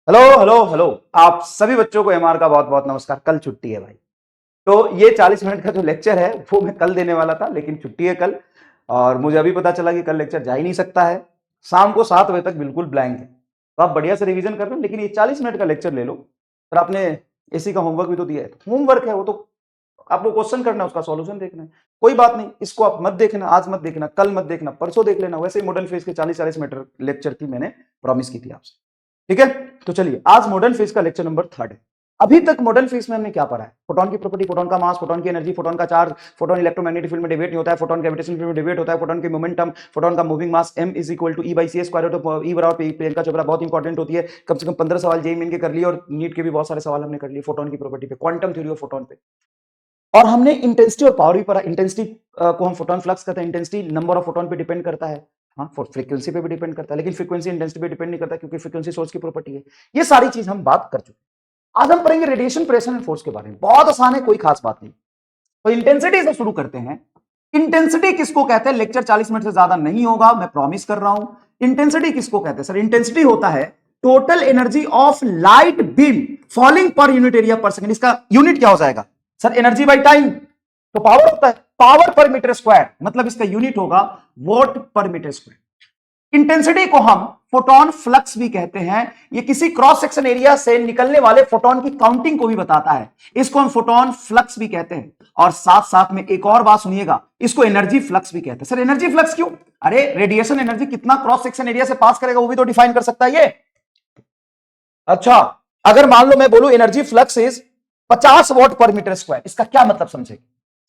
Hello hello hello. आप सभी बच्चों को एमआर का बहुत बहुत नमस्कार। कल छुट्टी है भाई, तो ये 40 मिनट का जो लेक्चर है वो मैं कल देने वाला था, लेकिन छुट्टी है कल। और मुझे अभी पता चला कि कल लेक्चर जा ही नहीं सकता है। शाम को 7 बजे तक बिल्कुल ब्लैंक है, तो आप बढ़िया से रिवीजन कर रहे हो, लेकिन ये 40 मिनट का लेक्चर ले लो। और आपने एसी का होमवर्क भी तो दिया है, होमवर्क है वो तो आपको क्वेश्चन करना है, उसका सॉल्यूशन देखना है। कोई बात नहीं, इसको आप मत देखना, आज मत देखना, कल मत देखना, परसों देख लेना। वैसे ही मॉडर्न फेज के 40-40 मीटर लेक्चर की मैंने प्रॉमिस की थी आपसे। ठीक है, तो चलिए आज मॉडर्न फेज का लेक्चर नंबर 3 है। अभी तक मॉडर्न फेज में हमने क्या पढ़ा है? फोटोन की प्रॉपर्टी, फोटोन का मास, फोटोन की एनर्जी, फोटोन का चार्ज, फोटोन इलेक्ट्रोमैग्नेटिक फील्ड में डिवेट नहीं होता है, फोटोन ग्रेविटेशनल फील्ड में डिवेट होता है, फोटोन की मोमेंटम, फोटोन का moving mass m is equal to E by C square root of E बराबर पी। प्रियंका चोपड़ा बहुत इंपॉर्टेंट होती है, कम से कम 15 सवाल जेई मेन के कर लिए और नीट के भी बहुत सारे सवाल हमने कर लिए फोटोन की प्रॉपर्टी पे, क्वांटम थ्योरी ऑफ फोटोन पे। और हमने इंटेंसिटी और पावर भी पढ़ा। इंटेंसिटी को हम फोटोन फ्लक्स कहते हैं, इंटेंसिटी नंबर ऑफ फोटोन पे डिपेंड करता है, हाँ फ्रीक्वेंसी पे भी डिपेंड करता है, लेकिन फ्रीक्वेंसी इंटेंसिटी पे डिपेंड नहीं करता क्योंकि फ्रीक्वेंसी सोर्स की प्रॉपर्टी है। ये सारी चीज हम बात कर चुके हैं। आज हम पढ़ेंगे रेडिएशन, प्रेशर एंड फोर्स के बारे में। बहुत आसान है, कोई खास बात नहीं। तो इंटेंसिटी से शुरू करते हैं। इंटेंसिटी किसको कहते हैं? लेक्चर 40 मिनट से ज्यादा नहीं होगा, मैं प्रॉमिस कर रहा हूं। इंटेंसिटी किसको कहते हैं? सर इंटेंसिटी होता है total energy of light beam falling per unit area पर सेकंड। इसका यूनिट क्या हो जाएगा सर? Energy by time. तो पावर होता है पावर पर मीटर स्क्वायर, मतलब इसका यूनिट होगा वोट पर मीटर स्क्वायर। इंटेंसिटी को हम फोटोन फ्लक्स भी कहते हैं। ये किसी क्रॉस सेक्शन एरिया से निकलने वाले फोटोन की काउंटिंग को भी बताता है। इसको हम फोटोन फ्लक्स भी कहते हैं। और साथ साथ में एक और बात सुनिएगा, इसको एनर्जी फ्लक्स भी कहते हैं। सर एनर्जी फ्लक्स क्यों? अरे रेडिएशन एनर्जी कितना क्रॉस सेक्शन एरिया से पास करेगा वो भी तो डिफाइन कर सकता है ये। अच्छा, अगर मान लो मैं बोलूं एनर्जी फ्लक्स इज 50 वोट पर मीटर स्क्वायर, इसका क्या मतलब समझे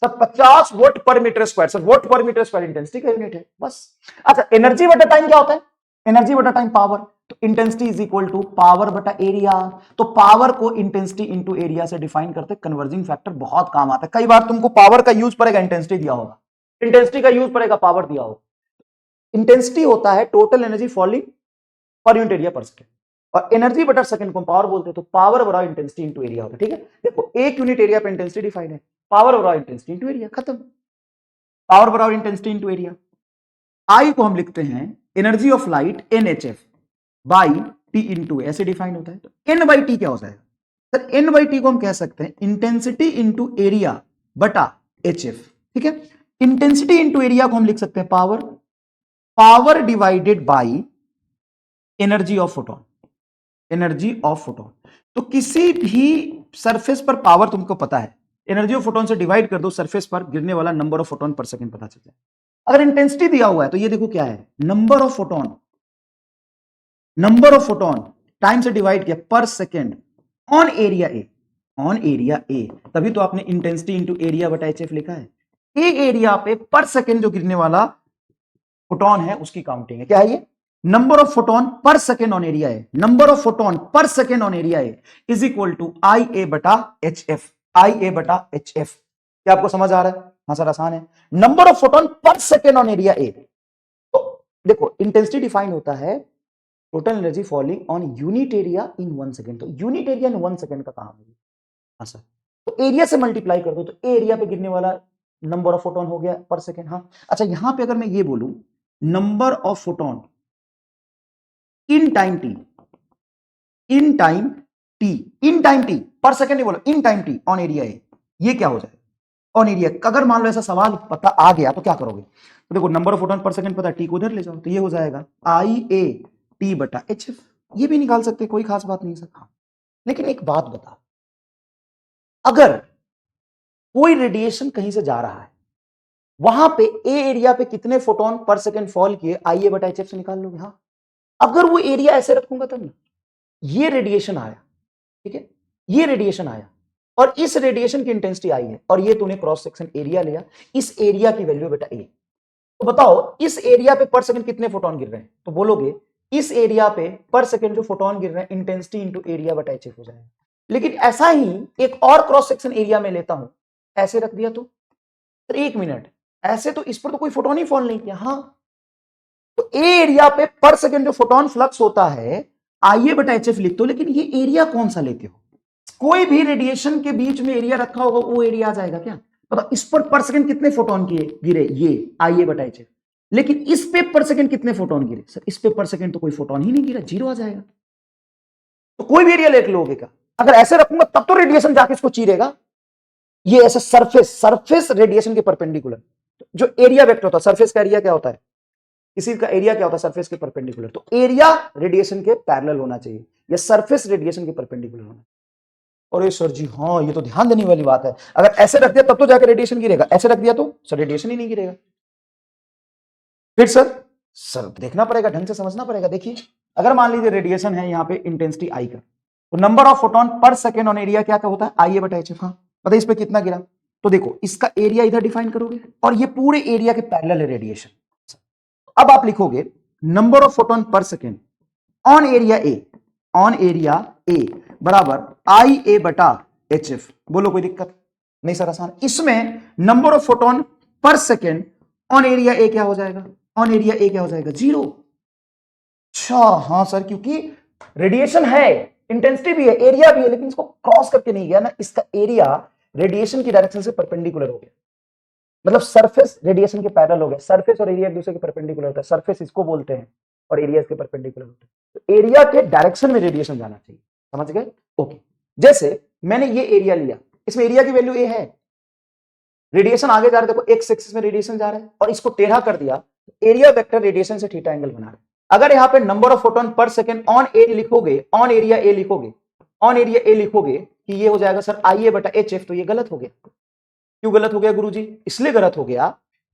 सर? 50 वोट पर मीटर स्क्वायर। सर वोट पर मीटर स्क्वायर इंटेंसिटी का यूनिट है बस। अच्छा, एनर्जी बटा टाइम क्या होता है? एनर्जी बटा टाइम पावर। तो intensity is equal to power बटा एरिया। तो पावर को इंटेंसिटी इंटू एरिया से डिफाइन करते, कन्वर्जिंग फैक्टर बहुत काम आता है। कई बार तुमको पावर का यूज पड़ेगा, इंटेंसिटी दिया होगा, इंटेंसिटी का यूज पड़ेगा, पावर दिया होगा। इंटेंसिटी होता है total energy falling per unit area पर सेकेंड, और एनर्जी बटा सेकंड को पावर बोलते हैं। तो पावर बराबर इंटेंसिटी इंटू एरिया होता है। ठीक है, देखो एक यूनिट एरिया पे इंटेंसिटी डिफाइन है, पावर बराबर इंटेंसिटी इंटू एरिया, खत्म। पावर बराबर इंटेंसिटी इंटू एरिया। आई को हम लिखते हैं energy of light NHF by T into, ऐसे डिफाइन होता है। तो एन बाई टी क्या हो जाएगा सर? एन बाई टी को हम कह सकते हैं इंटेंसिटी इंटू एरिया बटा HF। ठीक है, इंटेंसिटी इंटू एरिया को हम लिख सकते हैं power, power divided by energy of photon, energy of photon. तो किसी भी सरफेस पर पावर तुमको पता है, एनर्जी ऑफ फोटोन से डिवाइड कर दो, सरफेस पर गिरने वाला number of photon per second पता चल जाए। अगर इंटेंसिटी दिया हुआ है तो ये देखो क्या है, number of photon, number of photon time से डिवाइड किया पर second on area A, on area ए। तभी तो आपने इंटेंसिटी इंटू एरिया बटा HF लिखा है। ए एरिया पे पर सेकंड जो गिरने वाला फोटोन है उसकी काउंटिंग है। क्या है ये? Number of photon per second on area है, number of photon per second on area है is equal to I A बटा HF, आई ए बटा HF। क्या आपको समझ आ रहा है? हाँ सर आसान है। Number of photon per second on area ए। तो देखो इंटेंसिटी डिफाइन होता है total energy falling on unit area in 1 second. तो यूनिट एरिया इन 1 सेकेंड का काम है। हाँ सर, तो एरिया से मल्टीप्लाई कर दो तो एरिया पे गिरने वाला नंबर ऑफ फोटोन हो गया पर सेकेंड। हाँ अच्छा, यहां पे अगर मैं ये बोलूं number of photon in time T, in time T, in time T पर सेकेंड नहीं बोला, इन टाइम टी ऑन एरिया ए, ये क्या हो जाएगा ऑन एरिया? अगर मान लो ऐसा सवाल पता आ गया तो क्या करोगे? तो देखो number of photon per second पता है, टी को उधर ले जाओ, तो ये हो जाएगा आई ए टी बटा HF। ये भी निकाल सकते, कोई खास बात नहीं सर। हाँ, लेकिन एक बात बता, अगर कोई रेडिएशन कहीं से जा रहा है, वहां पे ए एरिया पे कितने फोटोन पर सेकेंड फॉल किए, आई ए बटा HF से निकाल लोगे। हाँ, अगर वो एरिया ऐसे रखूंगा तब ना, ये रेडिएशन आया, ठीक है, ये रेडिएशन आया और इस रेडिएशन की इंटेंसिटी आई है, और ये तूने क्रॉस सेक्शन एरिया लिया, इस एरिया की वैल्यू बेटा ए। तो बताओ इस एरिया पे पर सेकंड कितने फोटोन गिर रहे हैं? तो बोलोगे इस एरिया पे पर सेकंड जो फोटोन गिर रहे हैं इंटेंसिटी इंटू एरिया बटा HF हो जाएगा। लेकिन ऐसा ही एक और क्रॉस सेक्शन एरिया में लेता हूं, ऐसे रख दिया तो 1 मिनट, ऐसे तो इस पर तो कोई फोटोन ही फॉल नहीं किया। हाँ, तो ए एरिया पे पर सेकंड जो फोटोन फ्लक्स होता है आइए बटा HF लिख दो, लेकिन ये एरिया कौन सा लेते हो? कोई भी रेडिएशन के बीच में एरिया रखा होगा वो एरिया आ जाएगा क्या? मतलब इस पर सेकंड कितने फोटोन गिरे, ये आइए बटा HF। लेकिन इस पे पर सेकंड कितने फोटोन गिरे? सर इस पे पर सेकंड तो कोई फोटोन ही नहीं गिरा, जीरो आ जाएगा। तो कोई भी एरिया ले लोगे क्या? अगर ऐसे रखूंगा तब तो रेडिएशन जाके इसको चीरेगा। ये ऐसे सरफेस रेडिएशन के परपेंडिकुलर, जो एरिया वेक्टर होता है, सरफेस का एरिया क्या होता है, किसी का एरिया क्या होता है, सरफेस के परपेंडिकुलर, तो एरिया रेडिएशन के पैरेलल होना चाहिए या सरफेस रेडिएशन के परपेंडिकुलर होना। और ये सर जी हाँ, ये तो ध्यान देने वाली बात है, अगर ऐसे रख दिया तब तो जाकर रेडिएशन गिरेगा, ऐसे रख दिया तो सर रेडिएशन ही नहीं गिरेगा। फिर सर देखना पड़ेगा, ढंग से समझना पड़ेगा। देखिए अगर मान लीजिए रेडिएशन है यहाँ पे इंटेंसिटी आई का, तो number of photon per second on area क्या होता है, आई ए बटा एच एफ। हाँ बताइए इस पे कितना गिरा, तो देखो इसका एरिया इधर डिफाइन करोगे और ये पूरे एरिया के पैरेलल है रेडिएशन। अब आप लिखोगे number of photon per second on area ए बराबर आई ए बटा एच एफ। बोलो कोई दिक्कत नहीं सर, आसान। इसमें number of photon per second on area ए क्या हो जाएगा, ऑन एरिया ए क्या हो जाएगा, 0। अच्छा हाँ सर, क्योंकि रेडिएशन है, इंटेंसिटी भी है, एरिया भी है, लेकिन इसको क्रॉस करके नहीं गया ना, इसका एरिया रेडिएशन की डायरेक्शन से परपेंडिकुलर हो गया, मतलब सरफेस रेडिएशन के पैरेलल हो गया। सरफेस और एरिया एक दूसरे के परपेंडिकुलर होता है, सरफेस इसको बोलते हैं और एरिया इसके परपेंडिकुलर होता है, तो एरिया के डायरेक्शन में रेडिएशन जाना चाहिए, समझ गए? ओके, जैसे मैंने ये एरिया लिया, इसमें एरिया की वैल्यू ए है, रेडिएशन आगे जा रहा है, देखो एक्स एक्सिस में रेडिएशन जा रहा है और इसको टेढ़ा कर दिया, एरिया वेक्टर रेडिएशन से थीटा एंगल बना रहा है। अगर यहाँ पे number of photon per second on ए लिखोगे, ऑन एरिया ए लिखोगे, ऑन एरिया ए लिखोगे कि ये हो जाएगा सर आई ए बटा एच एफ, तो ये गलत हो गया। क्यों गलत हो गया गुरुजी? इसलिए गलत हो गया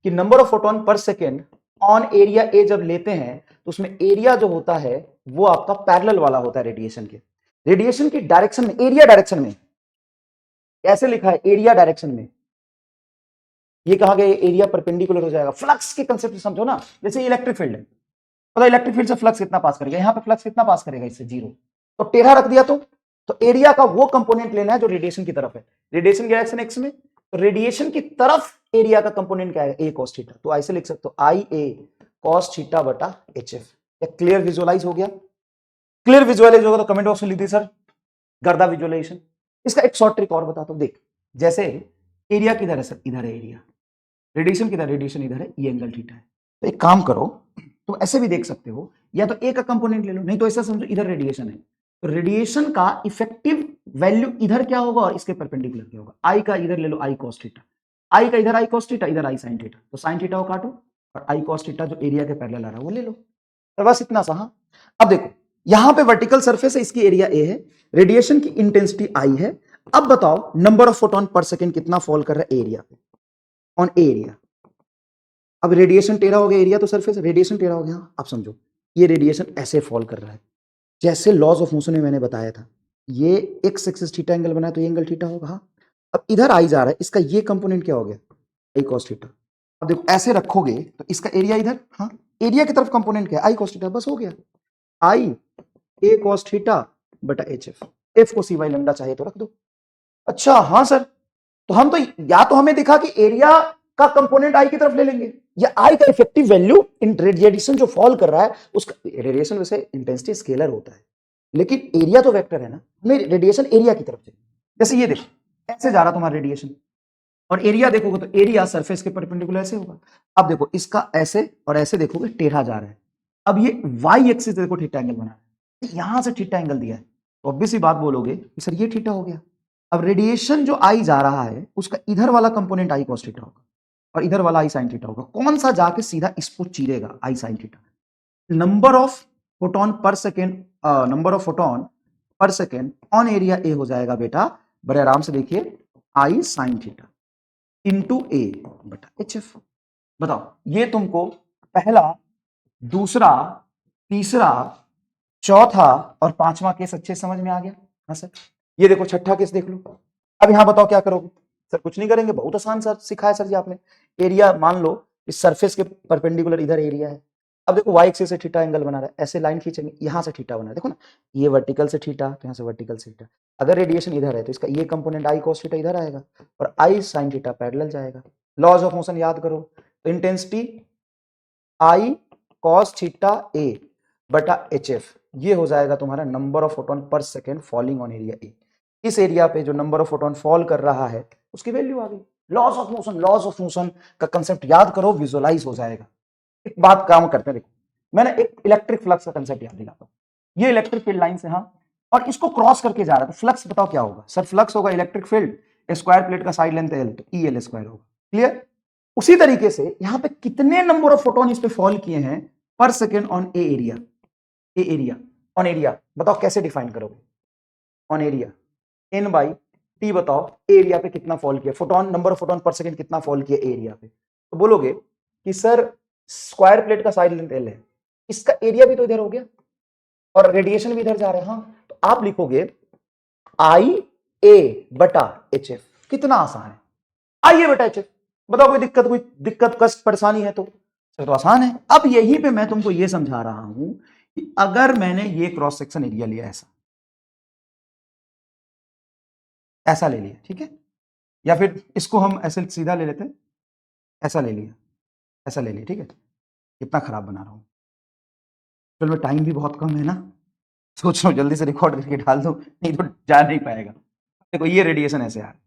कि number of photon per second on area ए जब लेते हैं तो उसमें एरिया जो होता है वो आपका पैरेलल वाला होता है रेडिएशन के, रेडिएशन की डायरेक्शन में, एरिया डायरेक्शन में। ऐसे लिखा है एरिया डायरेक्शन में, ये कहा गया एरिया परपेंडिकुलर हो जाएगा। फ्लक्स के कंसेप्ट समझो ना, जैसे इलेक्ट्रिक फील्ड है, पता इलेक्ट्रिक फील्ड से फ्लक्स कितना पास करेगा, यहाँ पे फ्लक्स कितना पास करेगा, इससे 0, तो टेढ़ा रख दिया तो एरिया का वो कंपोनेंट लेना है जो रेडिएशन की तरफ है, रेडिएशन की डायरेक्शन एक्स में, तो रेडिएशन की तरफ एरिया का कंपोनेंट क्या है, ए कॉस थीटा, तो ऐसे लिख सकते हो आई ए कॉस थीटा बटा एच एफ। क्लियर विजुअलाइज हो गया? क्लियर विजुअलाइज होगा तो कमेंट बॉक्स में लिख दी सर गर्दा विजुअलाइजेशन। इसका एक शॉर्ट ट्रिक और बताता हूं, देख जैसे एरिया किधर है सर, इधर है एरिया, रेडिएशन किधर, रेडिएशन इधर है, ये एंगल थीटा है, तो एक काम करो तुम ऐसे भी देख सकते हो, या तो ए का कंपोनेंट ले लो, नहीं तो ऐसा समझो इधर रेडिएशन है, तो रेडिएशन का इफेक्टिव वैल्यू इधर क्या होगा और इसके परपेंडिकुलर क्या होगा, आई का इधर ले लो आई कॉस थीटा, आई का इधर आई कॉस थीटा, इधर आई साइन थीटा, तो साइन थीटा को काटो और आई कॉस थीटा जो एरिया के पैरेलल आ रहा है वो ले लो, तो बस इतना सा। हाँ अब देखो यहां पे वर्टिकल सरफेस है, इसकी एरिया ए है, रेडिएशन की इंटेंसिटी आई है। अब बताओ number of photon per second कितना फॉल कर रहा है एरिया पे, ऑन एरिया। अब रेडिएशन टेढ़ा हो गया, एरिया तो सरफेस, रेडिएशन टेढ़ा हो गया। अब समझो ये रेडिएशन ऐसे फॉल कर रहा है, जैसे लॉज ऑफ मोशन में मैंने बताया था, ये एक्स एक्सिस थीटा एंगल बना है तो ये एंगल थीटा होगा। हाँ अब इधर आई जा रहा है, इसका ये कंपोनेंट क्या हो गया, आई कॉस थीटा। अब देखो ऐसे रखोगे तो इसका एरिया इधर, हाँ एरिया की तरफ कंपोनेंट क्या है, आई कॉस थीटा, बस हो गया, आई ए कॉस थीटा बटा एच एफ, एफ को सी वाई लैम्डा चाहे तो रख दो। अच्छा हाँ सर, तो हम तो या तो हमें दिखा कि एरिया का कंपोनेंट आई की तरफ ले लेंगे, या आई का इफेक्टिव वैल्यू इन रेडिएशन जो फॉल कर रहा है उसका, रेडिएशन वैसे इंटेंसिटी स्केलर होता है लेकिन एरिया तो वेक्टर है ना, हमें रेडिएशन एरिया की तरफ चाहिए। जैसे ये देखो ऐसे जा रहा तुम्हारा रेडिएशन और एरिया देखोगे तो एरिया सरफेस के परपेंडिकुलर ऐसे होगा। अब देखो इसका ऐसे और ऐसे देखोगे टेढ़ा जा रहा है, अब ये वाई एक्सिस देखो थीटा एंगल बना है, यहां से थीटा एंगल दिया है, तो ऑब्वियस ही बात बोलोगे कि सर ये थीटा हो गया। अब रेडिएशन जो आई जा रहा है उसका इधर वाला कंपोनेंट आई कॉस थीटा होगा और इधर वाला आई साइन थीटा होगा, कौन सा जाके सीधा इसको चीरेगा, I sine theta. Number of photon per second, number of photon per second on area A हो जाएगा बेटा, बड़े आराम से देखिए, I sine theta into A बटा एच एफ। बताओ ये तुमको पहला, दूसरा, तीसरा, चौथा और पांचवा केस अच्छे समझ में आ गया? हाँ सर। ये देखो छठा केस देख लो। अब यहां बताओ क्या करोगे? सर कुछ नहीं करेंगे, बहुत आसान सर सिखाया सर जी आपने। एरिया मान लो इस सरफेस के परपेंडिकुलर इधर एरिया है, अब देखो वाई एक्सिस से थीटा एंगल बना रहा है, ऐसे लाइन खींचेंगे, यहां से थीटा बना है, देखो ना ये वर्टिकल से थीटा, तो यहां से वर्टिकल से थीटा। अगर रेडिएशन इधर है तो इसका ये कंपोनेंट आई कॉस थीटा इधर आएगा और आई साइन थीटा पैरेलल जाएगा। लॉज ऑफ मोशन याद करो, तो इंटेंसिटी आई कॉस थीटा ए बटा एच एफ, ये हो जाएगा तुम्हारा number of photon per second falling on area ए। इस एरिया पे जो नंबर ऑफ फोटोन फॉल कर रहा है उसकी वैल्यू आ गई। Loss of motion, loss of motion का कंसेप्ट याद करो, विजुअलाइज हो जाएगा। एक बात काम करते हैं, देखो मैंने एक इलेक्ट्रिक फ्लक्स का कंसेप्ट याद दिलाता हूं। ये इलेक्ट्रिक फील्ड लाइन से, हाँ और इसको क्रॉस करके जा रहा है, तो फ्लक्स बताओ क्या होगा सर? फ्लक्स होगा इलेक्ट्रिक फील्ड, स्क्वायर प्लेट का साइड लेंथ एल, तो ई एल स्क्वायर होगा। क्लियर? उसी तरीके से यहां पे कितने नंबर ऑफ फोटोन इस पे फॉल किए हैं per second on a area, a area on area, बताओ कैसे डिफाइन करोगे? On area N by T, बताओ एरिया पे कितना फॉल किया, photon number of photon per second कितना फॉल किया एरिया पे। तो बोलोगे कि सर स्क्वायर प्लेट का साइड लेंथ एल है, इसका एरिया भी तो इधर हो गया और रेडिएशन भी इधर जा रहा है। हाँ, तो आप लिखोगे आई ए बटा एच एफ। कितना आसान है, आई ए बटा एच एफ। बताओ कोई दिक्कत कष्ट परेशानी है तो आसान है। अब यहीं पे मैं तुमको ये समझा रहा हूं कि अगर मैंने ये क्रॉस सेक्शन एरिया लिया ऐसा ले लिया, ठीक है, या फिर इसको हम ऐसे सीधा ले लेते हैं, ऐसा ले लिया, ऐसा ले लिया, ठीक है। कितना खराब बना रहा हूं, चलो टाइम भी बहुत कम है ना, सोच रहा हूं जल्दी से रिकॉर्ड करके डाल दो, नहीं तो जा नहीं पाएगा। देखो ये रेडिएशन ऐसे आ रहा है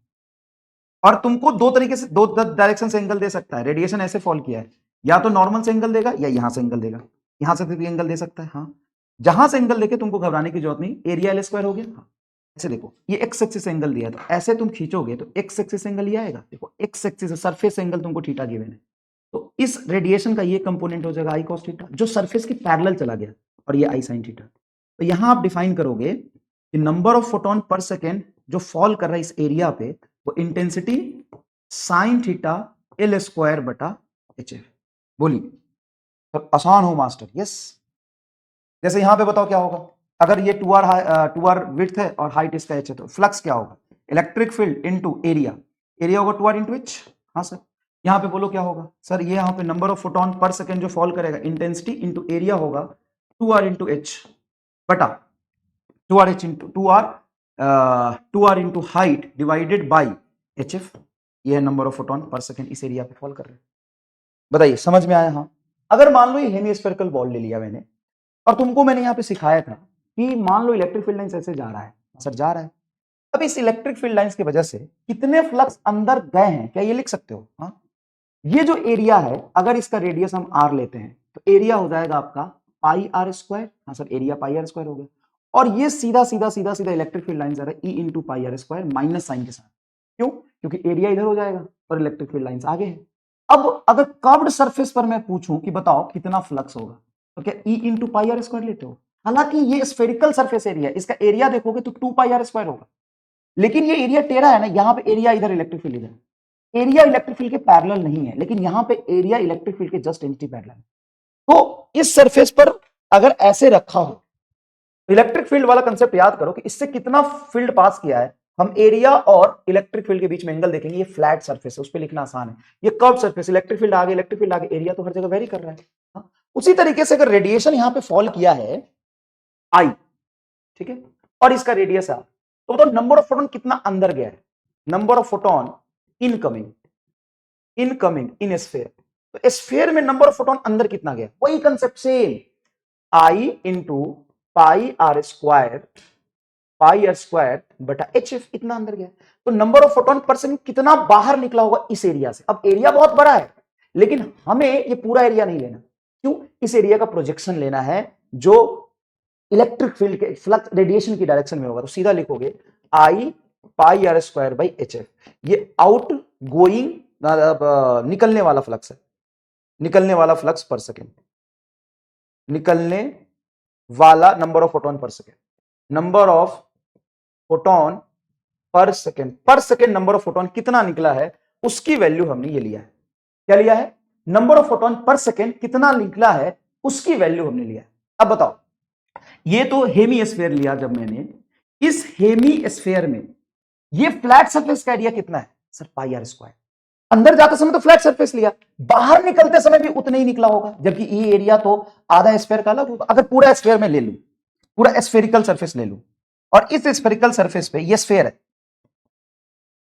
और तुमको दो तरीके से, दो डायरेक्शन से एंगल दे सकता है। रेडिएशन ऐसे फॉल किया है, या तो नॉर्मल से एंगल देगा या यहां से एंगल देगा, यहां से भी एंगल दे सकता है। हाँ, जहां से एंगल देखे तुमको घबराने की जरूरत नहीं, एरिया एल स्क्वायर हो गया। हाँ, ऐसे देखो ये एक्स एक्सिस एंगल दिया है, तो ऐसे तुम खींचोगे तो एक्स एक्सिस एंगल ये आएगा। देखो एक्स एक्सिस सरफेस एंगल तुमको थीटा गिवन है, तो इस रेडिएशन का ये कंपोनेंट हो जाएगा आई कॉस थीटा, जो सरफेस के पैरेलल चला गया, और ये आई साइन थीटा। तो यहां आप डिफाइन करोगे कि number of photon per second जो फॉल कर रहा है इस एरिया पे, वो intensity sine theta L square बटा एच एफ। बोलिए, तो आसान हो मास्टर? यस। जैसे यहां पे बताओ क्या होगा, अगर ये 2r विड्थ है और हाइट इसका h है, तो फ्लक्स क्या होगा? Electric field into area, area होगा 2r इंटू एच। हाँ सर, यहां पे बोलो क्या होगा सर? ये यहां पे number of photon per second जो फॉल करेगा, इंटेंसिटी इंटू एरिया होगा 2r इंटू एच बटा 2r h into 2r into height divided by H F. ये है number of photon per second इस एरिया पे फॉल कर रहे हैं। बताइए समझ में आया? हाँ। अगर मान लो ये हेमिस्फेरिकल बॉल ले लिया मैंने, और तुमको मैंने यहाँ पे सिखाया था कि मान लो इलेक्ट्रिक फील्ड लाइंस ऐसे जा रहा है, सर जा रहा है, अब इस इलेक्ट्रिक फील्ड लाइंस की वजह से कितने फ्लक्स अंदर गए हैं, क्या ये लिख सकते हो? हाँ, ये जो एरिया है, अगर इसका रेडियस हम आर लेते हैं तो एरिया हो जाएगा आपका पाई आर स्क्वायर। हाँ sir, area pi R square हो गया, और ये सीधा सीधा सीधा सीधा इलेक्ट्रिक फील्ड लाइन जा रहा है E into pi R square minus sign के साथ। क्यों? क्योंकि एरिया इधर हो जाएगा और इलेक्ट्रिक फील्ड लाइंस आगे है। अब अगर कर्व्ड सरफेस पर मैं पूछूं कि बताओ कितना फ्लक्स होगा, तो क्या E into pi R square लेते हो? हालांकि ये स्फेरिकल सरफेस एरिया, इसका एरिया देखोगे तो 2 पाई आर स्क्वायर होगा, लेकिन ये एरिया टेढ़ा है ना, यहां पे एरिया इधर, इलेक्ट्रिक फील्ड इधर, एरिया इलेक्ट्रिक फील्ड के पैरेलल नहीं है, लेकिन यहां पे एरिया इलेक्ट्रिक फील्ड के जस्ट एंटी पैरेलल है। तो इस सरफेस पर अगर ऐसे रखा हो, इलेक्ट्रिक फील्ड वाला कंसेप्ट याद करो कि इससे कितना फील्ड पास किया है, हम एरिया और इलेक्ट्रिक फील्ड के बीच में एंगल देखेंगे। ये फ्लैट सरफेस है, उस पर लिखना आसान है। ये कर्व सरफेस, इलेक्ट्रिक फील्ड आगे, इलेक्ट्रिक फील्ड आगे, एरिया तो हर जगह वेरी कर रहा है। हाँ? उसी तरीके से अगर रेडिएशन यहां पे फॉल किया है आई, ठीक है, और इसका रेडियस है, तो बताओ नंबर ऑफ फोटोन कितना अंदर गया है? Number of photon incoming in sphere, तो स्फेयर में नंबर ऑफ फोटोन अंदर कितना गया? वही concept same, I into pi R square बटा एच एफ, इतना अंदर गया। तो number of photon per second कितना बाहर निकला होगा इस एरिया से? अब एरिया बहुत बड़ा है, लेकिन हमें ये पूरा एरिया नहीं लेना। क्यों? इस एरिया का प्रोजेक्शन लेना है जो इलेक्ट्रिक फील्ड के फ्लक्स रेडिएशन की डायरेक्शन में होगा। तो सीधा लिखोगे I pi R square by H F. ये आउट गोइंग निकलने वाला फ्लक्स है, निकलने वाला फ्लक्स पर सेकेंड, निकलने वाला number of photon per second, number of photon per second number of photon कितना निकला है उसकी वैल्यू हमने ये लिया है। क्या लिया है? Number of photon per second कितना निकला है उसकी वैल्यू हमने लिया है। अब बताओ, ये तो हेमी-स्फीयर लिया जब मैंने, इस हेमी-स्फीयर में ये फ्लैट सरफेस का एरिया कितना है? Sir pi R square. अंदर जाते समय तो फ्लैट सरफेस लिया, बाहर निकलते समय भी उतना ही निकला होगा, जबकि ये एरिया तो आधा स्फीयर का अलग होगा। अगर पूरा स्फीयर में ले लूं, पूरा स्फेरिकल सरफेस ले लूं, और इस स्फेरिकल सरफेस पे ये स्फीयर है,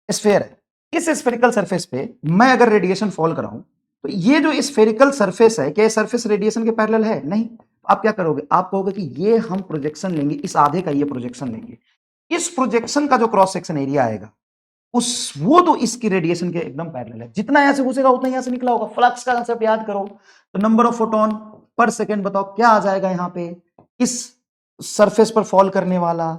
स्फीयर है, इस स्फेरिकल सरफेस पे मैं अगर रेडिएशन फॉल कराऊं, तो ये जो स्फेरिकल सरफेस है, क्या ये सरफेस रेडिएशन के पैरेलल है? नहीं। आप क्या करोगे? आप कहोगे कि ये हम प्रोजेक्शन लेंगे, इस आधे का ये प्रोजेक्शन लेंगे, इस प्रोजेक्शन का जो क्रॉस सेक्शन एरिया आएगा उस वो तो इसकी रेडिएशन के एकदम पैरेलल है। जितना यहां से घुसेगा उतना यहां से निकला होगा। फ्लक्स का कंसेप्ट याद करो, तो number of photon per second बताओ क्या आ जाएगा यहां पे, इस सरफेस पर फॉल करने वाला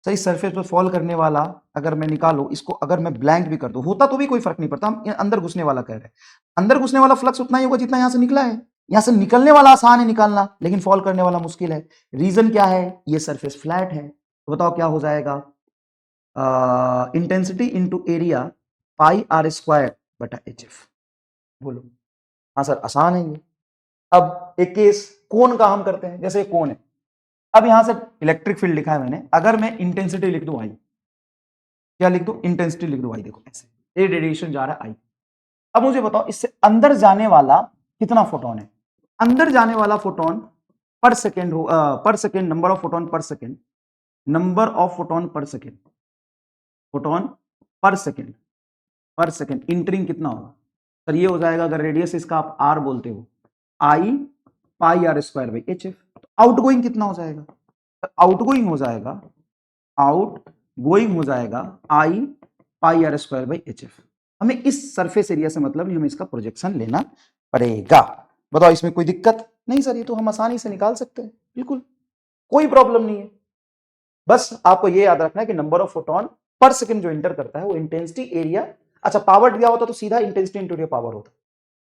सर इस सरफेस पर फॉल करने वाला अगर मैं निकालू इसको, अगर मैं ब्लैंक भी कर दूं होता तो भी कोई फर्क नहीं पड़ता, हम अंदर घुसने वाला कह रहे हैं, अंदर घुसने वाला फ्लक्स उतना ही होगा जितना यहां से निकला है, यहां से निकलने वाला आसान है निकालना, लेकिन फॉल करने वाला मुश्किल है। रीजन क्या है, ये सरफेस फ्लैट है, तो बताओ क्या हो जाएगा, intensity into area pi R square बटा एच एफ। बोलो हाँ सर आसान है ये। अब एक केस कोन का हम करते हैं, जैसे कोन है, अब यहां से इलेक्ट्रिक फील्ड लिखा है मैंने, अगर मैं इंटेंसिटी लिख दूं आई, क्या लिख दूं, इंटेंसिटी लिख दूं आई, देखो ऐसे ये रेडिएशन जा रहा है आई। अब मुझे बताओ इससे अंदर जाने वाला कितना फोटोन है, अंदर जाने वाला फोटोन पर सेकेंड हो, पर second number of photon per second, number of photon per second, photon per second entering कितना होगा सर, ये हो जाएगा अगर रेडियस इसका आप आर बोलते हो I pi R square by H F. Outgoing कितना हो जाएगा, आउटगोइंग हो जाएगा, आउटगोइंग हो जाएगा I pi R square by H F. हमें इस सरफेस एरिया से मतलब नहीं, हमें इसका प्रोजेक्शन लेना पड़ेगा। बताओ इसमें कोई दिक्कत नहीं सर, ये तो हम आसानी से निकाल सकते हैं, बिल्कुल कोई प्रॉब्लम नहीं है। बस आपको ये याद रखना है कि number of photon per second जो इंटर करता है वो इंटेंसिटी एरिया, अच्छा पावर दिया होता तो सीधा इंटेंसिटी इंटू एरिया पावर होता,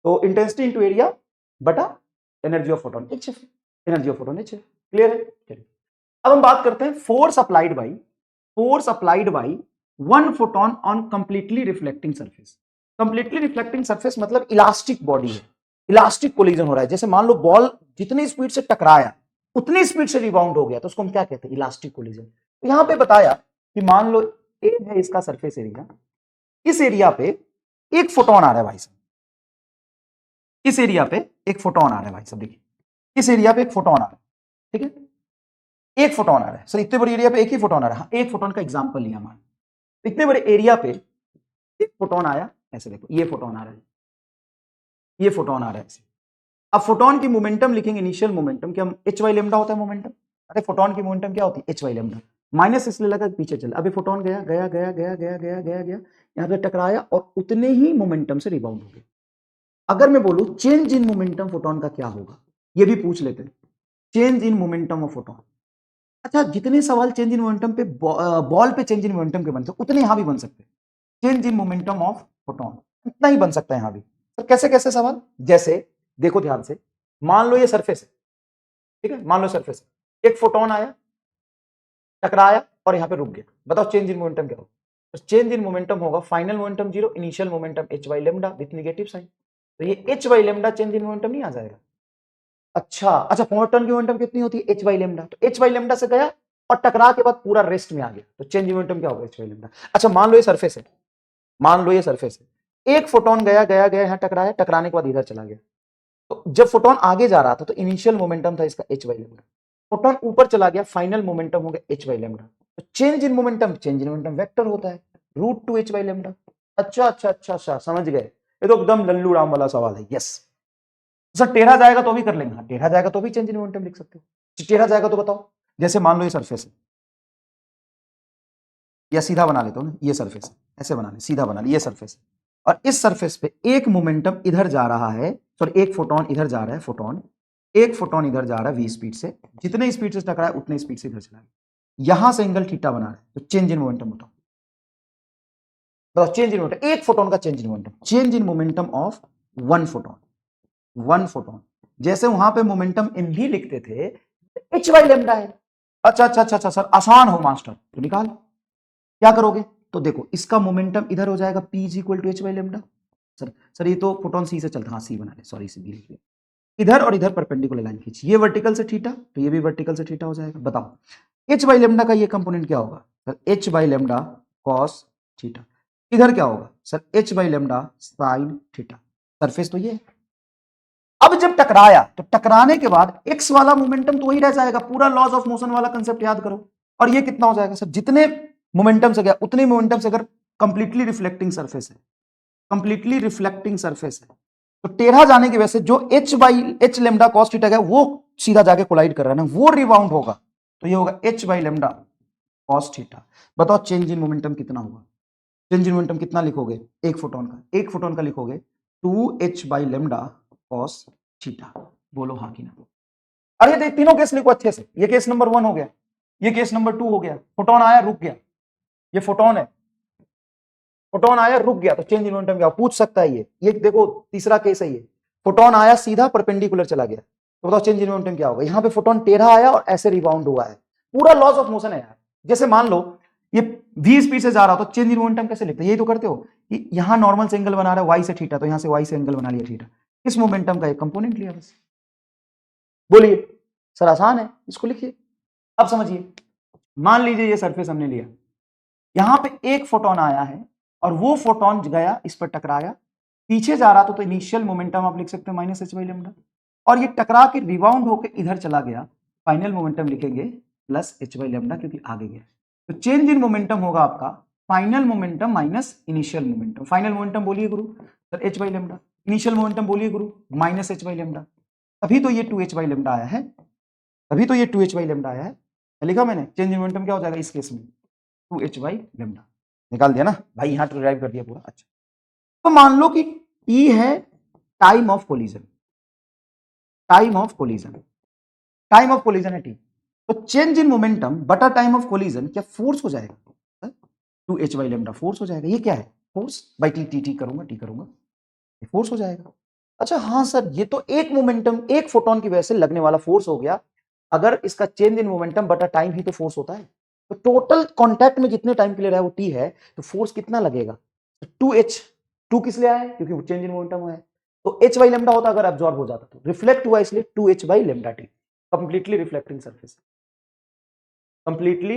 तो इंटेंसिटी इंटू एरिया बटा energy of photon h F, energy of photon h F. Clear है, चलिए अब हम बात करते हैं force applied by one photon on completely reflecting surface. Completely reflecting surface मतलब इलास्टिक बॉडी है, इलास्टिक कोलिजन हो रहा है, जैसे मान लो बॉल जितनी स्पीड से टकराया उतनी स्पीड से रिबाउंड हो गया, तो उसको हम क्या कहते हैं, इलास्टिक कोलिजन। तो यहां पे बताया कि मान लो ए है इसका सरफेस एरिया, इस एरिया पे एक फोटोन आ रहा है भाई साहब, इस एरिया पे एक फोटोन आ रहा है भाई साहब, देखिए इस एरिया पे एक फोटोन आ रहा है, ठीक है एक फोटोन आ रहा है सर, इतने बड़े एरिया पे एक ही फोटोन आ रहा है, एक फोटोन का एग्जांपल लिया मान, इतने बड़े एरिया पे एक फोटोन आया, ऐसे देखो ये फोटोन आ रहा है, ये फोटोन आ रहा है ऐसे। अब फोटोन की मोमेंटम लिखेंगे, इनिशियल मोमेंटम क्या एच वाई लेमडा होता है मोमेंटम, अरे फोटोन की मोमेंटम क्या होती है एच वाई लेमडा, माइनस इसलिए लगा पीछे चला, अभी फोटोन गया गया गया गया गया गया गया गया यहां पे टकराया और उतने ही मोमेंटम से रिबाउंड हो गया। अगर मैं बोलूं चेंज इन मोमेंटम फोटोन का क्या होगा, ये भी पूछ लेते हैं, change in momentum of photon. अच्छा जितने सवाल चेंज इन मोमेंटम पे बॉल पे चेंज इन मोमेंटम के बनते उतने यहां भी बन सकते हैं, change in momentum of photon इतना ही बन सकता है यहां भी। तो कैसे कैसे सवाल, जैसे देखो ध्यान से, मान लो ये सरफेस है, ठीक है मान लो सरफेस है, एक फोटोन आया टकराया और यहां पे रुक गया, बताओ चेंज इन मोमेंटम क्या होगा, तो चेंज इन मोमेंटम होगा final momentum zero, initial momentum H Y lambda with negative sign, तो ये H Y lambda change in momentum नहीं आ जाएगा। अच्छा फोटोन की मोमेंटम कितनी होती है एच वाई लेमडा, तो एच वाई लेमडा से गया और टकरा के बाद पूरा रेस्ट में आ गया, तो चेंज इन मोमेंटम क्या होगा एच वाई लेमडा। अच्छा मान लो ये सरफेस है, मान लो ये सरफेस है, एक फोटोन गया गया गया यहां टकराया, टकराने के बाद इधर चला गया, तो जब फोटोन आगे जा रहा था तो इनिशियल मोमेंटम था इसका एच वाई लेमडा, फोटोन ऊपर चला गया फाइनल मोमेंटम हो गया एच वाई लेमडा, तो चेंज इन मोमेंटम वेक्टर होता है root two H Y lambda. अच्छा समझ गए, ये तो एकदम लल्लू राम वाला सवाल है, यस। सर टेढ़ा जाएगा तो भी कर लेंगे, हाँ टेढ़ा जाएगा तो भी चेंज इन मोमेंटम लिख सकते हो, टेढ़ा जाएगा तो बताओ, जैसे मान लो ये सरफेस है, या सीधा बना लेते हो ना, ये सरफेस ऐसे बना ले, सीधा बना ले, ये सरफेस और इस सरफेस पे एक मोमेंटम इधर जा रहा है, सॉरी एक फोटोन इधर जा रहा है, फोटोन एक फोटोन इधर जा रहा है वी स्पीड से, जितने स्पीड से टकरा है उतने स्पीड से इधर चला है, यहां से एंगल थीटा बना रहा है, तो चेंज इन मोमेंटम बताओ चेंज इन मोमेंटम, एक फोटोन का change in momentum, change in momentum of one photon, जैसे वहां पे मोमेंटम एम भी लिखते थे, एच वाई लेमडा है। अच्छा सर आसान हो मास्टर, तो निकाल क्या करोगे, तो देखो इसका मोमेंटम इधर हो जाएगा P is equal to H Y lambda, sir ये तो फोटोन सी से चलता, हाँ सी बना ले, सॉरी सी बी लिख लिया, इधर और इधर परपेंडिकुलर लाइन खींची, ये वर्टिकल से थीटा तो ये भी वर्टिकल से थीटा हो जाएगा। बताओ एच वाई लेमडा का ये कंपोनेंट क्या होगा, sir H Y lambda cos theta, इधर क्या होगा sir H Y lambda sine theta, surface तो ये है। अब जब टकराया तो टकराने के बाद एक्स वाला मोमेंटम तो वही रह जाएगा, पूरा लॉज ऑफ मोशन वाला कंसेप्ट याद करो, और ये कितना हो जाएगा सर, जितने मोमेंटम से गया उतने मोमेंटम से, अगर कंप्लीटली रिफ्लेक्टिंग सरफेस है, कंप्लीटली रिफ्लेक्टिंग सरफेस है, तो टेढ़ा जाने की वजह से जो H by H lambda cos theta है वो सीधा जाके कोलाइड कर रहा है ना, वो रिबाउंड होगा, तो ये होगा H by lambda cos theta. बताओ चेंज इन मोमेंटम कितना होगा, चेंज इन मोमेंटम कितना लिखोगे, एक फोटोन का लिखोगे 2h by lambda cos theta, बोलो हाँ कि ना। अरे ये तीनों केस लिखो अच्छे से, ये केस नंबर 1 हो गया, ये केस नंबर 2 हो गया। फोटोन आया रुक गया, ये फोटोन है, फोटोन आया रुक गया, तो चेंज इन मोमेंटम क्या पूछ सकता है ये देखो तीसरा केस है ये। फोटोन आया सीधा परपेंडिकुलर चला गया, तो बताओ चेंज इन मोमेंटम क्या होगा। यहां पे फोटोन टेढ़ा आया और ऐसे रिबाउंड हुआ है, पूरा लॉस ऑफ मोशन है यार। जैसे मान लो ये v स्पीड से जा रहा हो तो चेंज इन मोमेंटम कैसे लिखते हैं, यही तो करते हो कि यहां नॉर्मल से एंगल बना रहा है वाई से थीटा, तो यहां से वाई से एंगल बना लिया थीटा, इस मोमेंटम का एक कंपोनेंट लिया बस। बोलिए सर आसान है, इसको लिखिए। अब समझिए, मान लीजिए ये सरफेस हमने लिया, यहां पे एक फोटोन आया है और वो फोटोन गया इस पर टकराया, पीछे जा रहा था तो इनिशियल मोमेंटम आप लिख सकते हैं माइनस एच बाई लेमडा, और ये टकरा के रिबाउंड होकर इधर चला गया, फाइनल मोमेंटम लिखेंगे प्लस एच बाई लेमडा क्योंकि आगे गया। तो चेंज इन मोमेंटम होगा आपका final momentum minus initial momentum. Final momentum बोलिए गुरु sir H by lambda, initial momentum बोलिए गुरु माइनस एच बाई लेमडा। तभी तो ये 2h बाई लेमडा आया है, तभी तो ये 2h बाई लेमडा आया है। लिखा मैंने चेंज इन मोमेंटम क्या हो जाएगा इस केस में 2h बाई लेमडा। निकाल दिया ना भाई, यहां तो ड्राइव कर दिया पूरा। अच्छा तो मान लो कि T है time of collision, time of collision, time of collision है T, तो चेंज इन मोमेंटम बटा टाइम ऑफ कोलिजन क्या फोर्स हो जाएगा, 2h बाई लेमडा फोर्स हो जाएगा। ये क्या है फोर्स बाई टी करूंगा, टी करूंगा, ये फोर्स हो जाएगा। अच्छा हाँ सर ये तो एक मोमेंटम एक फोटोन की वजह से लगने वाला फोर्स हो गया, अगर इसका चेंज इन मोमेंटम बटा टाइम ही तो फोर्स होता है, तो टोटल कांटेक्ट में जितने टाइम के लिए रहा है वो टी है, तो फोर्स कितना लगेगा 2h, 2 किस लिए आया है क्योंकि वो चेंज इन मोमेंटम हुआ है, तो h बाई लेमडा होता अगर एब्जॉर्ब हो जाता, तो रिफ्लेक्ट हुआ इसलिए 2h by lambda T, completely reflecting surface, completely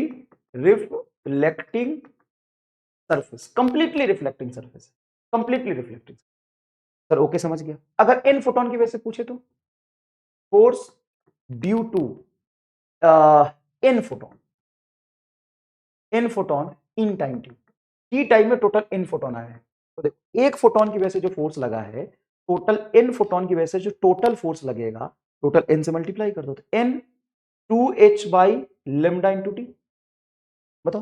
reflecting surface, completely reflecting surface, completely reflecting. Sir okay समझ गया। अगर n फोटोन की वजह से पूछे तो force due to n photon, n photon in time t time में टोटल n फोटोन आया है, तो देखो एक फोटोन की वजह से जो फोर्स लगा है, टोटल n फोटोन की वजह से जो टोटल फोर्स लगेगा, टोटल n से मल्टीप्लाई कर दो तो n 2h by lambda into T. बताओ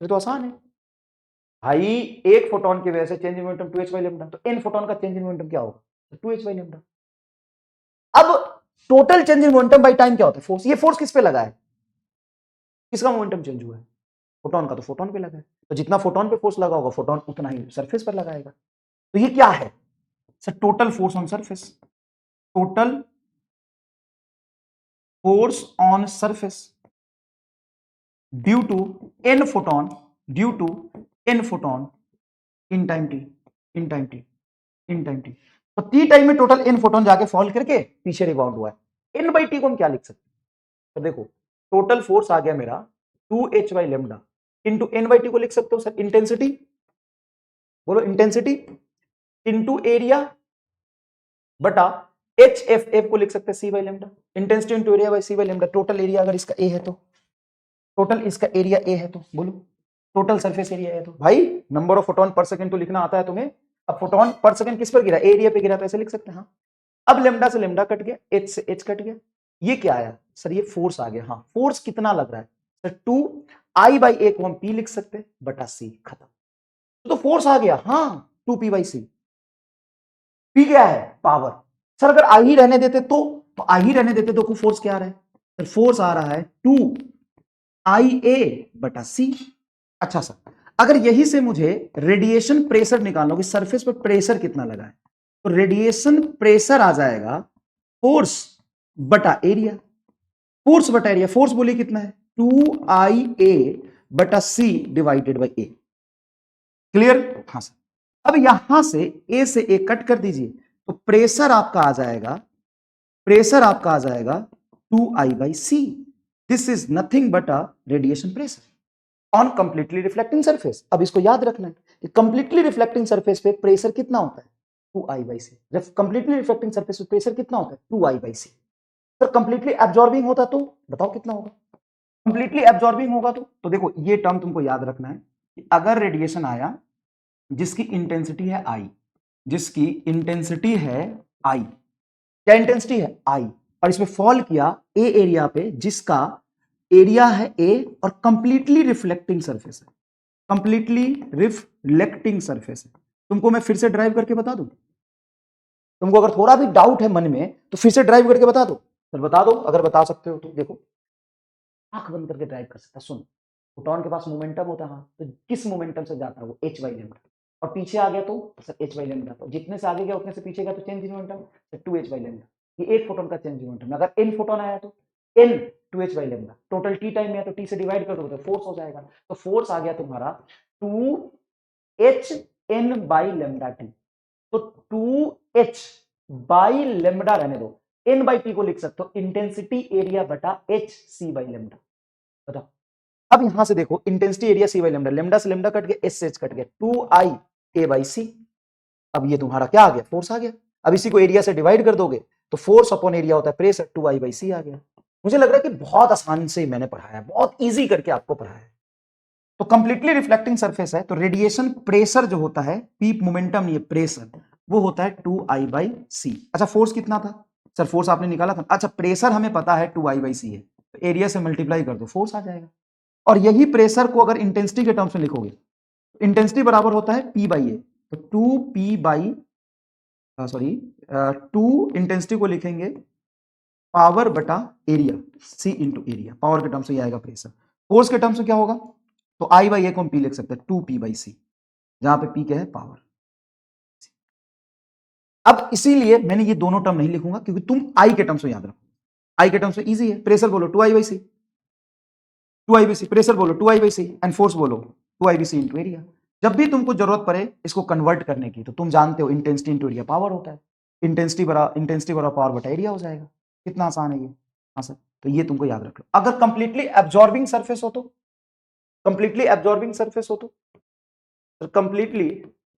ये तो आसान है भाई, एक फोटोन की वजह से change in momentum 2h by lambda, तो n फोटोन का चेंज इन मोमेंटम क्या होगा 2h बाई लेमडा। अब total change in momentum by time क्या होता है फोर्स, ये फोर्स किस पे लगा है, किसका मोमेंटम चेंज हुआ है फोटोन का, तो फोटोन पे लगा है, तो जितना फोटोन पे फोर्स लगा होगा फोटोन उतना ही सरफेस पर लगाएगा। तो ये क्या है sir total force on surface, total force on surface due to n photon, due to n photon in time T, in time T, in time T, तो टी टाइम में टोटल n फोटोन जाके fall करके पीछे rebound हुआ है। n by T को हम क्या लिख सकते हैं, तो देखो टोटल फोर्स आ गया मेरा 2h by lambda into n by T को लिख सकते हो सर इंटेंसिटी, बोलो इंटेंसिटी इंटू एरिया बटा एच एफ, एफ को लिख सकते हैं C by lambda, intensity into area by C by lambda. Total area अगर इसका ए है तो, टोटल इसका एरिया ए है तो बोलो टोटल सरफेस एरिया है तो, भाई number of photon per second तो लिखना आता है तुम्हें। अब फोटोन पर सेकंड किस पर गिरा, एरिया पे गिरा, तो ऐसे लिख सकते हैं हाँ। अब लेमडा से लेमडा कट गया, एच से एच कट गया, ये क्या आया सर ये फोर्स आ गया। हाँ फोर्स कितना लग रहा है सर 2 आई बाई ए को हम पी लिख सकते हैं बटा सी, खत्म। तो फोर्स आ गया हाँ 2 पी बाई सी, पी क्या है पावर। सर अगर आई ही रहने देते तो आई ही रहने देते तो फोर्स क्या आ रहा है सर, फोर्स आ रहा है 2 आई ए बटा सी। अच्छा सर अगर यही से मुझे रेडिएशन प्रेशर निकालना हो कि सरफेस पर प्रेशर कितना लगा है, तो रेडिएशन प्रेशर आ जाएगा फोर्स बटा एरिया, फोर्स बटा एरिया, फोर्स बोलिए कितना है 2IA बटा C divided by A. Clear हाँ सर। अब यहां से ए से ए कट कर दीजिए, तो प्रेशर आपका आ जाएगा, प्रेशर आपका आ जाएगा 2I by C, this is nothing but a radiation pressure on completely reflecting surface. अब इसको याद रखना है कि कंप्लीटली रिफ्लेक्टिंग सरफेस पे प्रेशर कितना होता है 2I by C, completely reflecting surface पे प्रेशर कितना होता है 2I by C. Sir completely absorbing होता तो बताओ कितना होगा, कंप्लीटली एब्जॉर्बिंग होगा तो देखो ये टर्म तुमको याद रखना है कि अगर रेडिएशन आया जिसकी इंटेंसिटी है आई, जिसकी इंटेंसिटी है आई, क्या इंटेंसिटी है आई, और इसमें फॉल किया ए एरिया पे जिसका एरिया है ए और कंप्लीटली रिफ्लेक्टिंग सरफेस है, कंप्लीटली रिफ्लेक्टिंग सरफेस है। तुमको मैं फिर से ड्राइव करके बता दूं, तुमको अगर थोड़ा भी डाउट है मन में तो फिर से ड्राइव करके बता दो सर, बता दो अगर बता सकते हो तो। देखो आंख बंद करके ड्राइव कर सकता है। सुन, फोटोन के पास मोमेंटम होता है, तो किस मोमेंटम से जाता है वो h बाई लेमडा, और पीछे आ गया तो h बाई लेमडा, तो जितने से आगे गया उतने से पीछे गया तो change in momentum 2h by lambda. ये एक फोटोन का चेंज इन मोमेंटम। अगर n फोटोन आया तो n 2h by lambda, total t time में है तो t से डिवाइड कर दो तो फोर्स हो जाएगा। तो फोर्स आ गया तुम्हारा 2h n by lambda t। तो 2h बाई लेमडा रहने दो, n बाई t को लिख सकते हो इंटेंसिटी एरिया बटा h c बाई लेमडा। बताओ, अब यहां से देखो intensity area C by lambda, lambda से लेमडा कट गया, एस से एच कट गया, 2i a बाई सी। अब ये तुम्हारा क्या आ गया, फोर्स आ गया। अब इसी को एरिया से डिवाइड कर दोगे तो फोर्स अपॉन एरिया होता है प्रेशर, 2i बाई सी आ गया। मुझे लग रहा है कि बहुत आसान से मैंने पढ़ाया है, बहुत इजी करके आपको पढ़ाया है। तो कंप्लीटली रिफ्लेक्टिंग सरफेस है, तो रेडिएशन प्रेशर जो होता है, पीप मोमेंटम नहीं है प्रेशर, वो होता है 2i बाई सी। अच्छा फोर्स कितना था सर, फोर्स आपने निकाला था। अच्छा प्रेशर हमें पता है 2i बाई सी है, तो एरिया से मल्टीप्लाई कर दो, फोर्स आ जाएगा। और यही प्रेशर को अगर इंटेंसिटी के टर्म्स में लिखोगे, इंटेंसिटी बराबर होता है P बाई ए, तो 2P बाई सॉरी 2 इंटेंसिटी को लिखेंगे पावर बटा area, C into area, power के टर्म्स में आएगा प्रेशर। फोर्स के टर्म्स में क्या होगा, तो I बाई ए को हम P लिख सकते हैं 2P बाई सी, जहां पे P क्या है, पावर। अब इसीलिए मैंने ये दोनों टर्म नहीं लिखूंगा, क्योंकि तुम I के टर्म्स में याद रखो। I के टर्म्स में इजी है, प्रेशर बोलो 2I by C, 2i by C, pressure बोलो 2i by C, and force बोलो 2i by C into area. जब भी तुमको जरूरत पड़े इसको कन्वर्ट करने की, तो तुम जानते हो इंटेंसिटी इंटू एरिया पावर होता है, इंटेंसिटी बड़ा पावर बटा एरिया हो जाएगा। कितना आसान है ये। हाँ सर, तो ये तुमको याद रख लो। अगर कंप्लीटली एब्जॉर्बिंग सरफेस हो तो, कंप्लीटली एब्जॉर्बिंग सरफेस हो तो, कंप्लीटली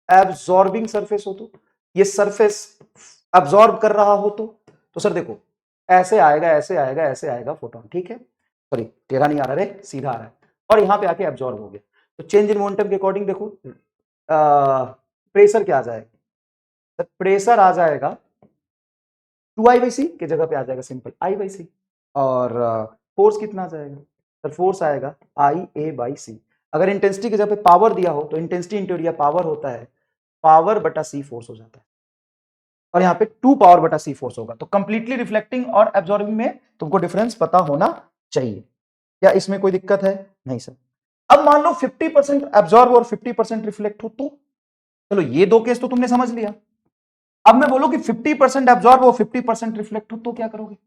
एब्जॉर्बिंग सरफेस हो तो, ये सरफेस एब्जॉर्ब कर रहा हो तो सर देखो ऐसे आएगा, ऐसे आएगा, ऐसे आएगा फोटोन, ठीक है, सॉरी टेढ़ा नहीं आ रहा रे, सीधा आ रहा है, और यहां पे आके एब्जॉर्ब हो गया। तो चेंज इन मोमेंटम के अकॉर्डिंग देखो प्रेशर क्या आ जाएगा, प्रेशर आ जाएगा 2i बाई सी के जगह पे आ जाएगा सिंपल i बाई सी, और फोर्स कितना आ जाएगा सर, फोर्स आएगा आई ए बाई सी। अगर इंटेंसिटी की जगह पे पावर दिया हो तो इंटेंसिटी इंटू एरिया पावर होता है, पावर बटा सी फोर्स हो जाता है, और यहाँ पे 2 पावर बटा सी फोर्स होगा। तो कंप्लीटली रिफ्लेक्टिंग और एब्जॉर्बिंग में तुमको डिफरेंस पता होना चाहिए। क्या इसमें कोई दिक्कत है, नहीं सर। अब मान लो 50% एब्जॉर्ब और 50% रिफ्लेक्ट हो तो, चलो ये दो केस तो तुमने समझ लिया। अब मैं बोलूं कि 50% एब्जॉर्ब और 50% रिफ्लेक्ट हो तो क्या करोगे।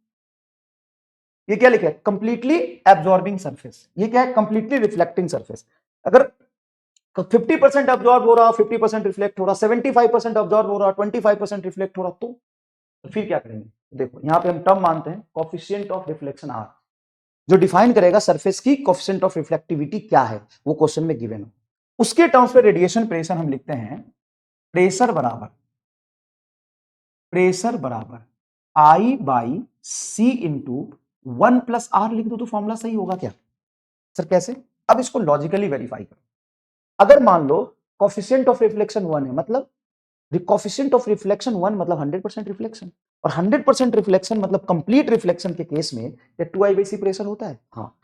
ये क्या लिखा है, कंप्लीटली एब्जॉर्बिंग सरफेस, ये क्या है, कंप्लीटली रिफ्लेक्टिंग सरफेस। अगर 50% एब्जॉर्ब हो रहा, 50% रिफ्लेक्ट हो रहा, 75% एब्जॉर्ब हो रहा, 25% रिफ्लेक्ट हो रहा, तो फिर क्या करेंगे। देखो यहां पे हम टर्म मानते हैं कोफिशिएंट ऑफ रिफ्लेक्शन आर, जो डिफाइन करेगा सरफेस की कोफिशिएंट ऑफ रिफ्लेक्टिविटी क्या है, वो क्वेश्चन में गिवन हो। उसके टर्म्स में रेडिएशन प्रेशर हम लिखते हैं, प्रेशर बराबर I by C into 1 plus R लिख दो तो फॉर्मूला सही होगा क्या सर, कैसे। अब इसको लॉजिकली वेरीफाई करो। अगर मान लो कोफिशिएंट ऑफ रिफ्लेक्शन 1 है, मतलब कोफिशिएंट ऑफ रिफ्लेक्शन 1 मतलब 100% रिफ्लेक्शन, और 100% रिफ्लेक्शन मतलब कंप्लीट रिफ्लेक्शन के केस में ये 2i बाई सी प्रेशर होता है। हाँ,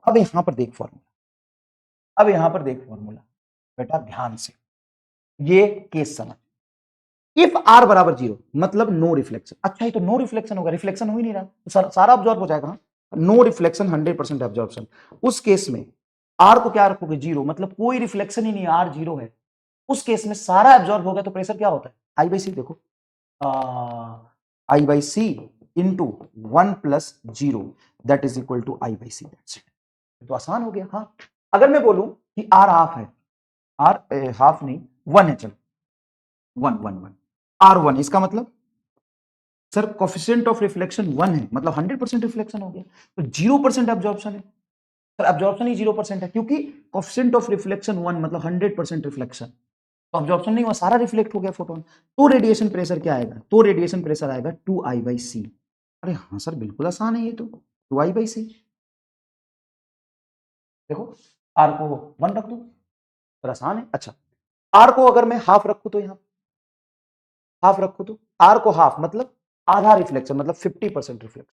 अब यहां पर देख फॉर्मूला, अब यहां पर देख फॉर्मूला बेटा ध्यान से, ये केस समझ। इफ आर बराबर 0 मतलब नो रिफ्लेक्शन। अच्छा ये तो नो रिफ्लेक्शन होगा, रिफ्लेक्शन हो ही नहीं रहा तो सारा अब्जॉर्ब हो जाएगा। नो रिफ्लेक्शन 100% एब्जॉर्प्शन, उस केस में आर को क्या रखोगे 0, मतलब कोई रिफ्लेक्शन ही नहीं, आर 0 है। उस केस में सारा एब्जॉर्ब हो गया तो प्रेशर क्या होता है, आई बाई सी। देखो I by C into 1 plus 0 that is equal to I by C, तो आसान हो गया। हाँ, अगर मैं बोलूं कि आर हाफ है, आर हाफ नहीं 1 है, चलो 1 आर 1, इसका मतलब सर कोफिशिएंट ऑफ रिफ्लेक्शन 1 है, मतलब 100% रिफ्लेक्शन हो गया, तो 0% एब्जॉर्प्शन है सर, एब्जॉर्प्शन ही 0% है, क्योंकि कोफिशिएंट ऑफ रिफ्लेक्शन 1 मतलब 100% रिफ्लेक्शन, तो एब्जॉर्प्शन नहीं हुआ, सारा रिफ्लेक्ट हो गया फोटोन। तो रेडिएशन प्रेशर क्या आएगा, तो रेडिएशन प्रेशर आएगा 2i बाई सी। अरे हाँ सर बिल्कुल आसान है ये तो, 2i बाई सी। देखो आर को 1 रख दो, पर आसान है। अच्छा आर को अगर मैं हाफ रखू तो, यहां हाफ रखू तो, आर को हाफ मतलब आधा रिफ्लेक्शन, मतलब 50% reflection,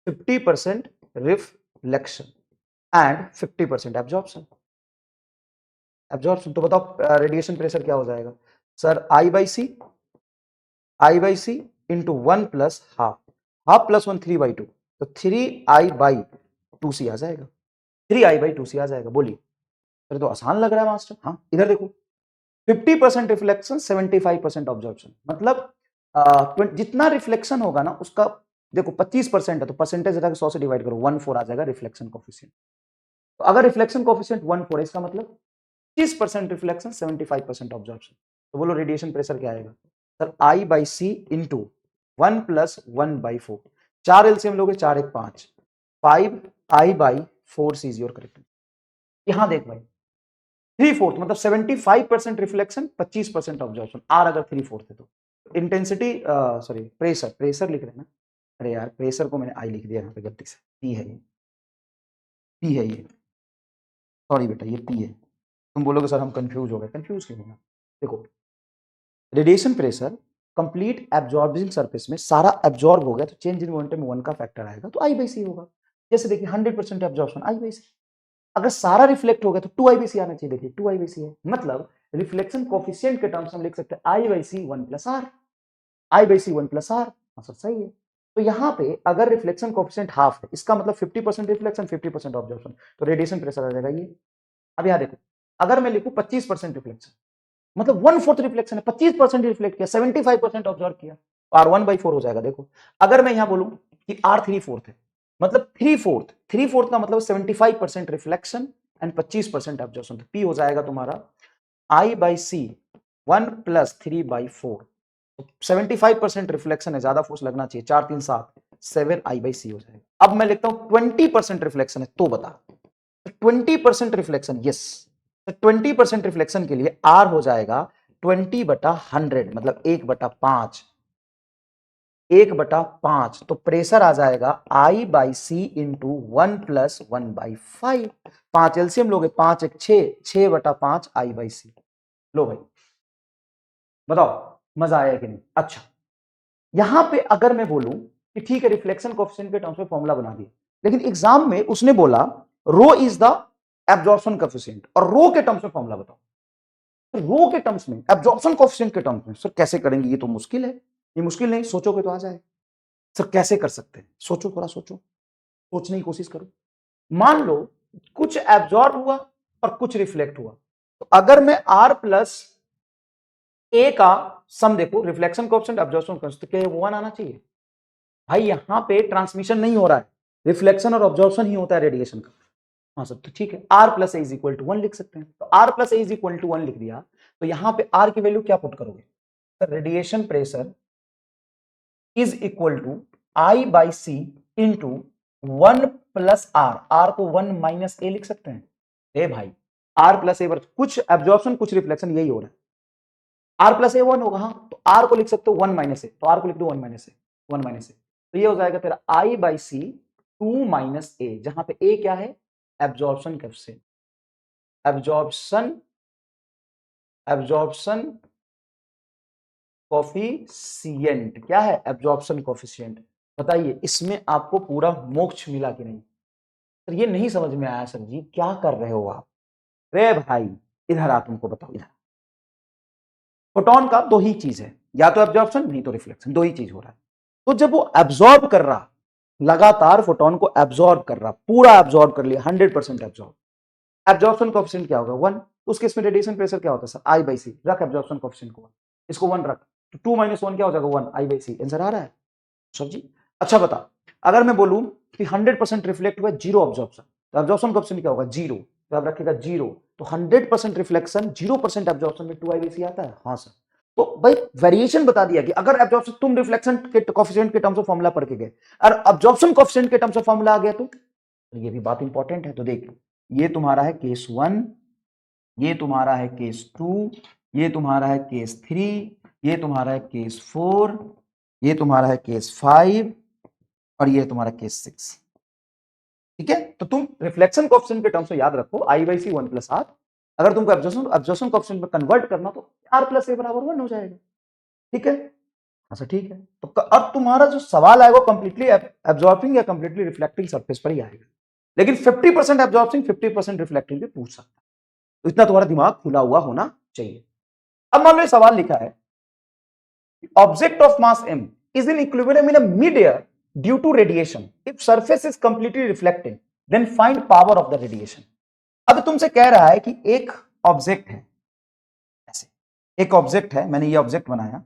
50% reflection and 50% absorption. Absorption तो बताओ रेडिएशन प्रेशर क्या हो जाएगा sir, I by C into 1 plus half, half plus 1 3/2, तो 3i बाई 2c आ जाएगा, 3i/2c आ जाएगा। बोलिए, अरे तो आसान लग रहा है मास्टर। हाँ, इधर देखो, 50% रिफ्लेक्शन, 75% ऑब्जॉर्प्शन, मतलब जितना रिफ्लेक्शन होगा ना उसका, देखो 25% है तो परसेंटेज हटा के 100 से डिवाइड करो, 1/4 आ जाएगा रिफ्लेक्शन कोफिशिएंट। तो अगर रिफ्लेक्शन कोफिशिएंट 1/4 है, इसका मतलब 25% रिफ्लेक्शन, 75% ऑब्जॉर्प्शन। तो बोलो रेडिएशन प्रेशर क्या आएगा सर? I/C इंटू 1 + 1/4, 4 एलसीएम लोगे, 4 1 5, 5I/4C इज योर करेक्ट। यहां देख भाई, 3/4 मतलब 75% रिफ्लेक्शन, 25% ऑब्जॉर्प्शन। आर अगर 3/4 है तो इंटेंसिटी, सॉरी प्रेशर लिख रहे हैं ना, अरे यार प्रेशर को मैंने आई लिख दिया यहाँ पे गलती से, पी है ये, पी है ये, सॉरी बेटा ये पी है। तुम बोलोगे सर हम कंफ्यूज हो गए, कंफ्यूज क्यों होगा? देखो radiation pressure complete absorbing surface में सारा एब्जॉर्ब हो गया तो चेंज इन मोमेंटम में 1 का फैक्टर आएगा तो I/C होगा। जैसे देखिए 100% एब्जॉर्प्शन, I/C। अगर सारा रिफ्लेक्ट हो गया तो 2I/C आना चाहिए, देखिए 2I/C है, मतलब रिफ्लेक्शन कोफिशिएंट के टर्म्स में लिख सकते हैं I/C 1 + R, I/C 1 + R। Answer सही है। तो यहाँ पे अगर रिफ्लेक्शन कोफिशिएंट हाफ है, इसका मतलब 50% रिफ्लेक्शन, 50% ऑब्जॉर्प्शन, तो रेडिएशन प्रेशर आ जाएगा ये। अब यहाँ देखो, अगर मैं लिखूं 25% रिफ्लेक्शन, मतलब 1/4 रिफ्लेक्शन है, 25% रिफ्लेक्ट किया, 75% ऑब्जर्व किया, R 1/4 हो जाएगा। देखो अगर मैं यहां बोलूं कि R 3/4 है, मतलब 3/4 का मतलब 75% रिफ्लेक्शन एंड 25% ऑब्जर्वेशन, तो P हो जाएगा तुम्हारा I/C 1 + 3/4। 75% रिफ्लेक्शन है, ज्यादा फोर्स लगना चाहिए, 4 3 7, 7I/C हो जाएगा। अब मैं लिखता हूं 20% रिफ्लेक्शन है, तो बता 20% रिफ्लेक्शन, यस, 20% रिफ्लेक्शन के लिए R हो जाएगा 20/100, मतलब 1/5, 1/5। तो प्रेशर आ जाएगा I/C इंटू 1 + 1/5। 5 एलसीएम लोगे, 5 1 6, 6/5 I/C। लो भाई बताओ मजा आया कि नहीं? अच्छा, यहां पे अगर मैं बोलूं कि ठीक है रिफ्लेक्शन कोएफिशिएंट के टर्म्स में फॉर्मूला बना दिया, लेकिन एग्जाम में उसने बोला रो इज द एब्जॉर्प्शन कोएफिशिएंट, और रो के टर्म्स में फॉर्मूला बताओ। रो के टर्म्स में, एब्जॉर्प्शन कोएफिशिएंट के टर्म्स में, सर कैसे करेंगे? ये तो मुश्किल है। ये मुश्किल नहीं, सोचोगे तो आ जाए। सर कैसे कर सकते हैं? सोचो, थोड़ा सोचो, सोचने की कोशिश करो। मान लो कुछ एब्जॉर्ब हुआ और कुछ रिफ्लेक्ट हुआ, तो अगर मैं R प्लस ए का सम देखो, रिफ्लेक्शन कोएफिशिएंट एब्जॉर्प्शन कोएफिशिएंट, तो क्या ये 1 आना चाहिए? भाई यहां पे ट्रांसमिशन नहीं हो रहा है, रिफ्लेक्शन और ऑब्जॉर्प्शन ही होता है रेडिएशन का। हाँ सर, तो ठीक है, R + A = 1 लिख सकते हैं। तो R + A = 1 लिख दिया, तो यहां पे R की वैल्यू क्या पुट करोगे? Radiation pressure is equal to I/C into 1 + R। R को 1 - A लिख सकते हैं। ए भाई R + A, कुछ एब्जॉर्प्शन कुछ रिफ्लेक्शन, यही हो रहा है। R + A 1 होगा, हाँ, तो R को लिख सकते हो 1 - A, तो R को लिख दो 1 - A, 1 - A। तो ये हो जाएगा तेरा I/C 2 - A, जहां पे A क्या है? Absorption coefficient. Absorption absorption coefficient क्या है? Absorption coefficient. बताइए इसमें आपको पूरा मोक्ष मिला कि नहीं? सर ये नहीं समझ में आया सर जी, क्या कर रहे हो आप? रे भाई इधर आ, तुमको बताओ इधर। फोटोन का दो ही चीज है, या तो एब्जॉर्प्शन नहीं तो रिफ्लेक्शन, दो ही चीज हो रहा है। तो जब वो एब्जॉर्ब कर रहा, लगातार फोटोन को एब्जॉर्ब कर रहा, पूरा एब्जॉर्ब कर लिया, 100% एब्जॉर्ब, एब्जॉर्प्शन कोएफिशिएंट क्या होगा? 1। उस केस में रेडिएशन प्रेशर क्या होता है सर? I/C। रख एब्जॉर्प्शन कोएफिशिएंट को 1, इसको 1 रख, तो 2 - 1 क्या हो जाएगा? 1 I/C। आंसर आ रहा है सर जी? अच्छा बता, अगर मैं बोलूं कि 100% रिफ्लेक्ट हुआ, 0 ऑब्जॉर्प्शन, तो एब्जॉर्प्शन कोएफिशिएंट क्या होगा? 0। तो आप रखिएगा 0, तो 100% रिफ्लेक्शन, 0% एब्जॉर्प्शन में 2I/C आता है। हाँ सर। तो भाई वेरिएशन बता दिया कि अगर एब्जॉर्प्शन, तुम रिफ्लेक्शन के कोएफिशिएंट के टर्म्स ऑफ फॉर्मूला पढ़ के गए और एब्जॉर्प्शन कोएफिशिएंट के टर्म्स ऑफ फॉर्मूला आ गया, तो ये भी बात इंपॉर्टेंट है। तो देख, ये तुम्हारा है केस 1, ये तुम्हारा है केस 2, ये तुम्हारा है केस 3, ये तुम्हारा है केस 4, ये तुम्हारा है केस 5, और ये तुम्हारा केस 6। ठीक है, तो तुम रिफ्लेक्शन कोएफिशिएंट के टर्म्स में याद रखो I/C 1 + R। अगर तुमको एब्जॉर्प्शन कोएफिशिएंट में कन्वर्ट करना तो R + A = 1 हो जाएगा। ठीक है, अच्छा ठीक है। तो अब तुम्हारा जो सवाल आएगा कंप्लीटली एब्जॉर्बिंग या कंप्लीटली रिफ्लेक्टिंग सरफेस पर ही आएगा, लेकिन 50% एब्जॉर्बिंग 50% रिफ्लेक्टिंग भी पूछ सकता है। तो इतना तुम्हारा दिमाग खुला हुआ होना चाहिए। अब मान लो सवाल लिखा है, object of mass m is in equilibrium in a mid-air due to radiation if surface is completely reflecting then find power of the radiation. अब तुमसे कह रहा है कि एक ऑब्जेक्ट है, ऐसे एक ऑब्जेक्ट है, मैंने ये ऑब्जेक्ट बनाया,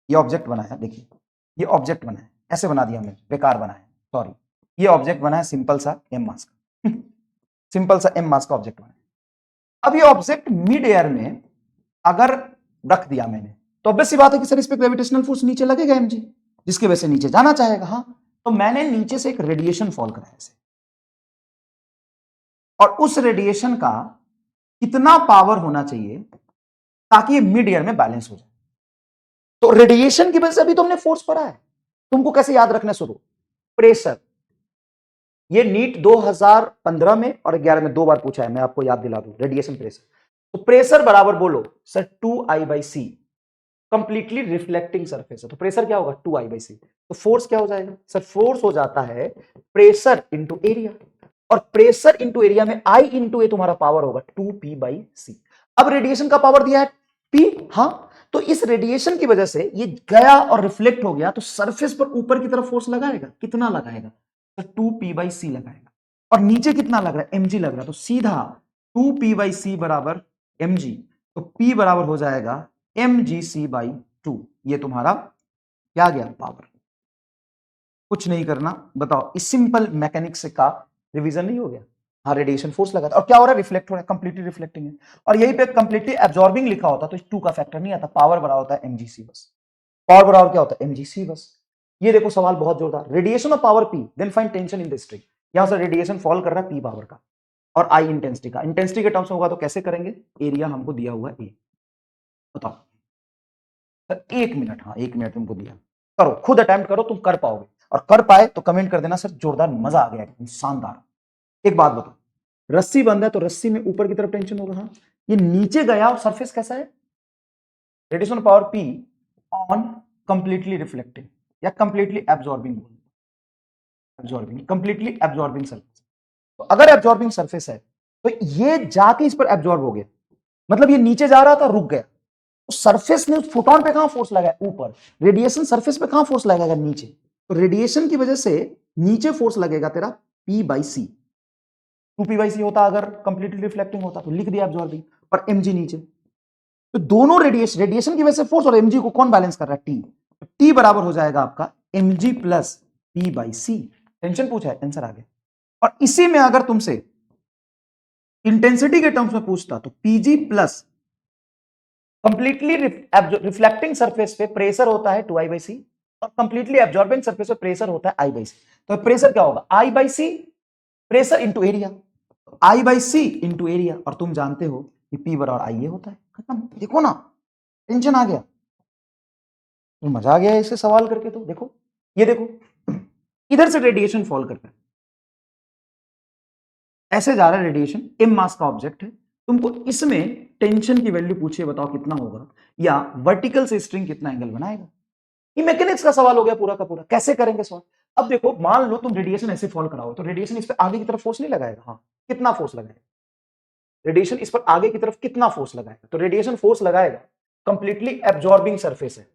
ये ऑब्जेक्ट बनाया, देखिए ये ऑब्जेक्ट बनाया, ऐसे बना दिया हमने, बेकार बनाया, सॉरी, ये ऑब्जेक्ट बनाया सिंपल सा m मास का सिंपल सा m मास का ऑब्जेक्ट बनाया। अब ये ऑब्जेक्ट मिड एयर में अगर रख दिया मैंने, तो ऑब्वियस सी बात है कि सर इस पे ग्रेविटेशनल फोर्स नीचे लगेगा mg, जिसकी वजह से नीचे जाना चाहेगा। हाँ, तो मैंने नीचे से एक रेडिएशन फॉल कराया ऐसे, और उस रेडिएशन का कितना पावर होना चाहिए ताकि ये मिड एयर में बैलेंस हो जाए। तो रेडिएशन की वजह से अभी तुमने फोर्स पढ़ा है, तुमको कैसे याद रखना शुरू, प्रेशर। ये नीट 2015 में और 11 में 2 बार पूछा है, मैं आपको याद दिला दूं, रेडिएशन प्रेशर। तो प्रेशर बराबर बोलो sir 2I/c, completely reflecting surface है, तो प्रेशर क्या होगा 2I/c। तो फोर्स क्या हो जाएगा सर, फोर्स हो जाता है प्रेशर इंटू एरिया, और प्रेशर इंटू एरिया में I इंटू ए तुम्हारा पावर होगा 2P/c। अब रेडिएशन का पावर दिया है P, हाँ, तो इस रेडिएशन की वजह से ये गया और रिफ्लेक्ट हो गया, तो सरफेस पर ऊपर की तरफ फोर्स लगाएगा, कितना लगाएगा, तो 2P/c लगाएगा, और नीचे कितना लग रहा है mg लग रहा है, तो सीधा 2P/c बराबर mg, तो P बराबर हो जाएगा mgc/2। ये तुम्हारा क्या गया पावर। कुछ नहीं करना, बताओ इस सिंपल मैकेनिक्स का रिवीजन नहीं हो गया। हाँ, रेडिएशन फोर्स लगा था और क्या हो रहा है, रिफ्लेक्ट हो रहा है, कंप्लीटली रिफ्लेक्टिंग है, और यहीं पे कंप्लीटली एब्जॉर्बिंग लिखा होता तो इस 2 का फैक्टर नहीं आता, पावर बराबर होता है mgc बस, पावर बराबर क्या होता है mgc बस। ये देखो सवाल बहुत जोरदार, radiation of power P, then find tension in the string. यहां से रेडिएशन फॉल कर रहा है P पावर का और I इंटेंसिटी का, इंटेंसिटी के टर्म्स में होगा तो कैसे करेंगे, एरिया हमको दिया हुआ है A, बताओ सर 1 मिनट, हाँ 1 मिनट तुमको दिया, करो खुद अटेम्प्ट करो, तुम कर पाओगे, और कर पाए तो कमेंट कर देना सर जोरदार, मजा आ गया एकदम शानदार। एक बात बताओ, रस्सी बंद है तो रस्सी में ऊपर की तरफ टेंशन होगा, हाँ, ये नीचे गया और सरफेस कैसा है, radiation power P on completely reflecting या completely absorbing, completely absorbing surface. तो अगर एब्जॉर्बिंग सरफेस है तो ये जाके इस पर एब्जॉर्ब हो गया, मतलब ये नीचे जा रहा था रुक गया, तो सरफेस ने उस फोटोन पे कहां फोर्स लगाया, ऊपर, रेडिएशन सरफेस पे कहां फोर्स लगाएगा, नीचे, तो रेडिएशन की वजह से नीचे फोर्स लगेगा तेरा P/c, 2P/c होता अगर कंप्लीटली रिफ्लेक्टिंग होता, तो लिख दिया एब्जॉर्बिंग, और mg नीचे, तो दोनों रेडिएशन की वजह से फोर्स और mg को कौन बैलेंस कर रहा है, T, तो T बराबर हो जाएगा आपका mg प्लस P/c। टेंशन पूछा है, आंसर आ गया। और इसी में अगर तुमसे इंटेंसिटी के टर्म्स में पूछता तो Pg plus completely reflecting surface पे प्रेशर होता है 2I/c, और कंप्लीटली एब्जॉर्बिंग सरफेस पे प्रेशर होता है I/c। तो प्रेशर क्या होगा, I/c, pressure into area, I/c into area, और तुम जानते हो कि P बराबर I होता है, खत्म। देखो ना, टेंशन आ गया, तो मजा आ गया इसे सवाल करके। तो देखो, ये देखो इधर से रेडिएशन फॉल करता है, ऐसे जा रहा है रेडिएशन, m मास का ऑब्जेक्ट है, तुमको इसमें टेंशन की वैल्यू पूछिए, बताओ कितना होगा, या वर्टिकल से स्ट्रिंग कितना एंगल बनाएगा। ये मैकेनिक्स का सवाल हो गया पूरा का पूरा, कैसे करेंगे सवाल। अब देखो, मान लो तुम रेडिएशन ऐसे फॉल कराओ, तो रेडिएशन इस पर आगे की तरफ फोर्स नहीं लगाएगा, हाँ, कितना फोर्स लगाएगा, रेडिएशन इस पर आगे की तरफ कितना फोर्स लगाएगा, तो रेडिएशन फोर्स लगाएगा, कंप्लीटली एब्जॉर्बिंग सरफेस है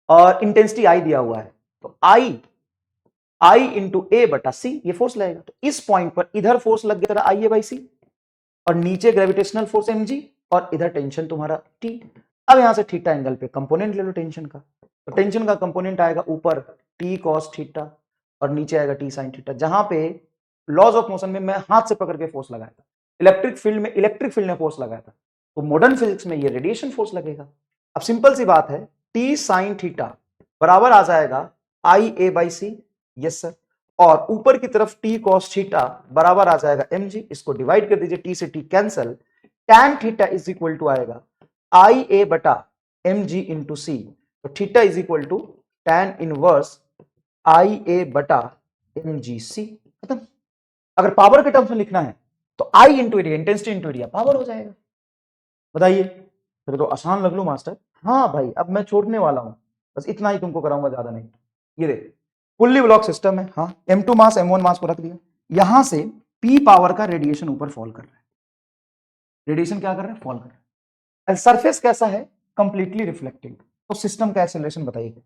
और इंटेंसिटी आई दिया हुआ है, तो I इंटू ए बटा सी, ये फोर्स लगेगा। तो इस पॉइंट पर इधर फोर्स लग गया IA/c, और नीचे ग्रेविटेशनल फोर्स mg, और इधर टेंशन तुम्हारा T। अब यहां से थीटा एंगल पे कंपोनेंट ले लो टेंशन का, तो टेंशन का कंपोनेंट आएगा ऊपर T cos थीटा, और नीचे आएगा T sin थीटा। जहां पे लॉज ऑफ मोशन में मैं हाथ से पकड़ के फोर्स लगाया था, इलेक्ट्रिक फील्ड में इलेक्ट्रिक फील्ड ने फोर्स लगाया था, तो मॉडर्न फिजिक्स में ये रेडिएशन फोर्स लगेगा। अब सिंपल सी बात है, T sin थीटा बराबर आ जाएगा IA/c, यस सर, और ऊपर की तरफ T cos थीटा बराबर आ जाएगा mg, इसको डिवाइड कर दीजिए, T से T cancel, tan theta is equal to आएगा IA बटा mg इंटू c, तो theta is equal to tan inverse IA बटा mgc, खत्म। अगर पावर के टर्म्स में लिखना है तो I into area, intensity into area, power हो जाएगा। बताइए, फिर तो आसान लग लो मास्टर। हाँ भाई, अब मैं छोड़ने वाला हूं, बस इतना ही तुमको कराऊंगा, ज्यादा नहीं। ये देख, फुल्ली ब्लॉक सिस्टम है, हाँ, M2 मास M1 मास को रख दिया, यहां से P पावर का रेडिएशन ऊपर फॉल कर रहा है, रेडिएशन क्या कर रहा है, फॉल कर रहा है, सरफेस कैसा है, कंप्लीटली रिफ्लेक्टिंग, तो सिस्टम का एक्सेलरेशन बताइए।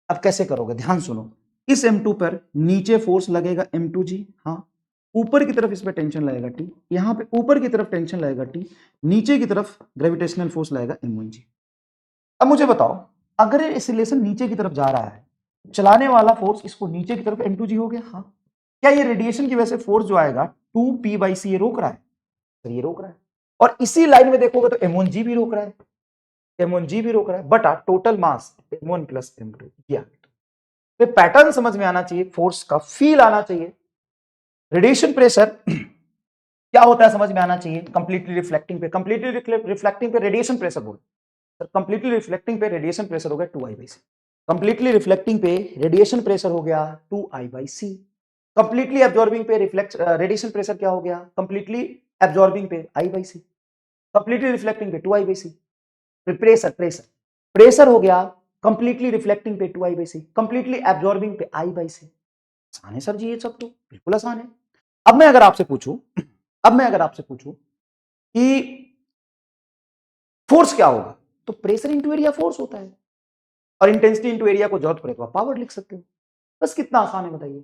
अब कैसे करोगे, ध्यान सुनो, इस M2 पर नीचे फोर्स लगेगा M2G, हाँ, ऊपर की तरफ इस पर टेंशन लगेगा T, यहां पे ऊपर की तरफ टेंशन लगेगा T, नीचे की तरफ ग्रेविटेशनल फोर्स लगेगा M1G। अब मुझे बताओ, अगर ये एक्सीलरेशन नीचे की तरफ जा रहा है, चलाने वाला फोर्स इसको नीचे की तरफ M2G हो गया, हाँ, क्या ये रेडिएशन की वजह से फोर्स जो आएगा 2P/C ये रोक रहा है? तो ये रोक रहा है। और इसी लाइन में देखोगे तो M1G भी रोक रहा है, M1G भी रोक रहा है, बटा total mass M1 plus M2 किया। तो पैटर्न समझ में आना चाहिए, फोर्स का फील आना चाहिए। रेडिएशन प्रेशर क्या होता है समझ में आना चाहिए। कंप्लीटली रिफ्लेक्टिंग पे रेडिएशन प्रेशर बोल, कंप्लीटली रिफ्लेक्टिंग पे रेडिएशन प्रेशर हो गया 2I/C। कंप्लीटली रिफ्लेक्टिंग पे रेडिएशन प्रेशर हो गया 2I/C। कंप्लीटली एब्जॉर्बिंग पे रेडिएशन प्रेशर क्या हो गया, कंप्लीटली एब्जॉर्बिंग पे I/C। कंप्लीटली रिफ्लेक्टिंग पे 2I/C। प्रेशर प्रेशर प्रेशर हो गया कंप्लीटली रिफ्लेक्टिंग पे 2I/C, कंप्लीटली एब्जॉर्बिंग पे I/C। आसान है सर जी, ये सब तो बिल्कुल आसान है। अब मैं अगर आपसे पूछूं कि फोर्स क्या होगा, तो प्रेशर इंटू एरिया फोर्स होता है, और इंटेंसिटी इंटू एरिया को जरूरत पड़े तो आप पावर लिख सकते हो। बस कितना आसान है बताइए।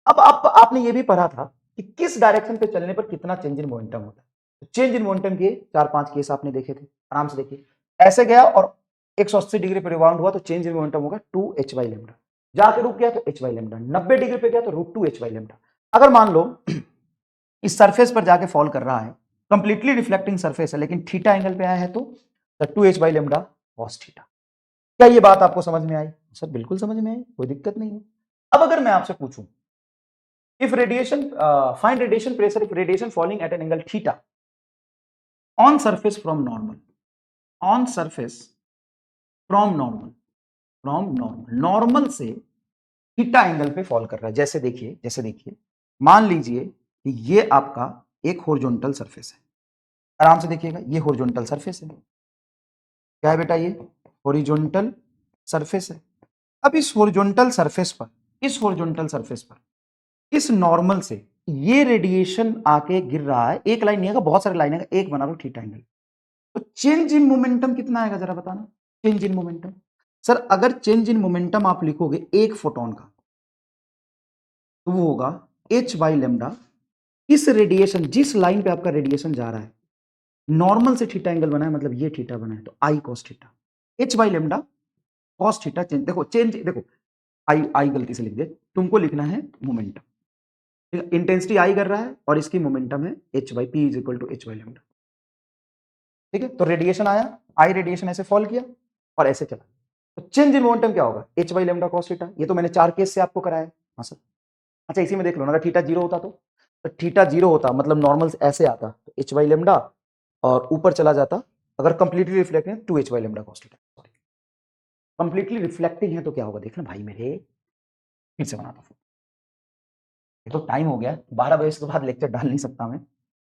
अब आपने ये भी पढ़ा था कि किस डायरेक्शन पे चलने पर कितना चेंज इन मोमेंटम होता है। तो चेंज इन मोमेंटम के 4-5 केस आपने देखे थे, आराम से देखिए। ऐसे गया और 180 डिग्री पे रिबाउंड हुआ तो चेंज इन मोमेंटम होगा 2h/λ। जाके रुक गया तो h/λ, 90 डिग्री पे गया तो √2h/λ। अगर मान लो इस सरफेस पर जाके फॉल कर रहा है, कंप्लीटली रिफ्लेक्टिंग सरफेस है, लेकिन थीटा एंगल पे आया है, तो 2h/λ cos थीटा। क्या ये बात आपको समझ में आई? सर बिल्कुल समझ में आई, कोई दिक्कत नहीं है। अब अगर मैं आपसे पूछूं if radiation find radiation pressure if radiation falling at an angle theta on surface from normal normal से थीटा एंगल पे फॉल कर रहा है। जैसे देखिए मान लीजिए कि ये आपका एक हॉरिजॉन्टल सरफेस है, आराम से देखिएगा, ये हॉरिजॉन्टल सरफेस है। क्या है बेटा, ये हॉरिजॉन्टल सरफेस है। अब इस हॉरिजॉन्टल सरफेस पर इस नॉर्मल से ये रेडिएशन आके गिर रहा है, एक लाइन नहीं आएगा, बहुत सारे लाइन आएगा, एक बना लो थीटा एंगल। तो चेंज इन मोमेंटम कितना आएगा जरा बताना। चेंज इन मोमेंटम, सर अगर चेंज इन मोमेंटम आप लिखोगे एक फोटोन का, तो वो होगा h/λ। इस रेडिएशन, जिस लाइन पे आपका रेडिएशन जा रहा है, नॉर्मल से थीटा एंगल बना है, मतलब ये थीटा बना है, तो I cos theta, h/λ cos theta. Change देखो आई गलती से लिख दे, तुमको लिखना है मोमेंटम। इंटेंसिटी आई कर रहा है और इसकी मोमेंटम है h/p = h/λ। ठीक है, तो रेडिएशन आया, आई रेडिएशन ऐसे फॉल किया और ऐसे चला, तो चेंज इन मोमेंटम क्या होगा, h/λ cos थीटा। ये तो मैंने 4 केस से आपको कराया। हाँ सर, अच्छा इसी में देख लो ना, अगर थीटा 0 होता तो थीटा 0 होता मतलब नॉर्मल ऐसे आता तो h/λ, और ऊपर चला जाता, अगर कंप्लीटली रिफ्लेक्टिंग है 2h/λ cos theta. Completely reflecting है तो क्या होगा देखना भाई मेरे, फिर से बनाता हूं, तो टाइम हो गया, 12 बजे के बाद लेक्चर डाल नहीं सकता मैं।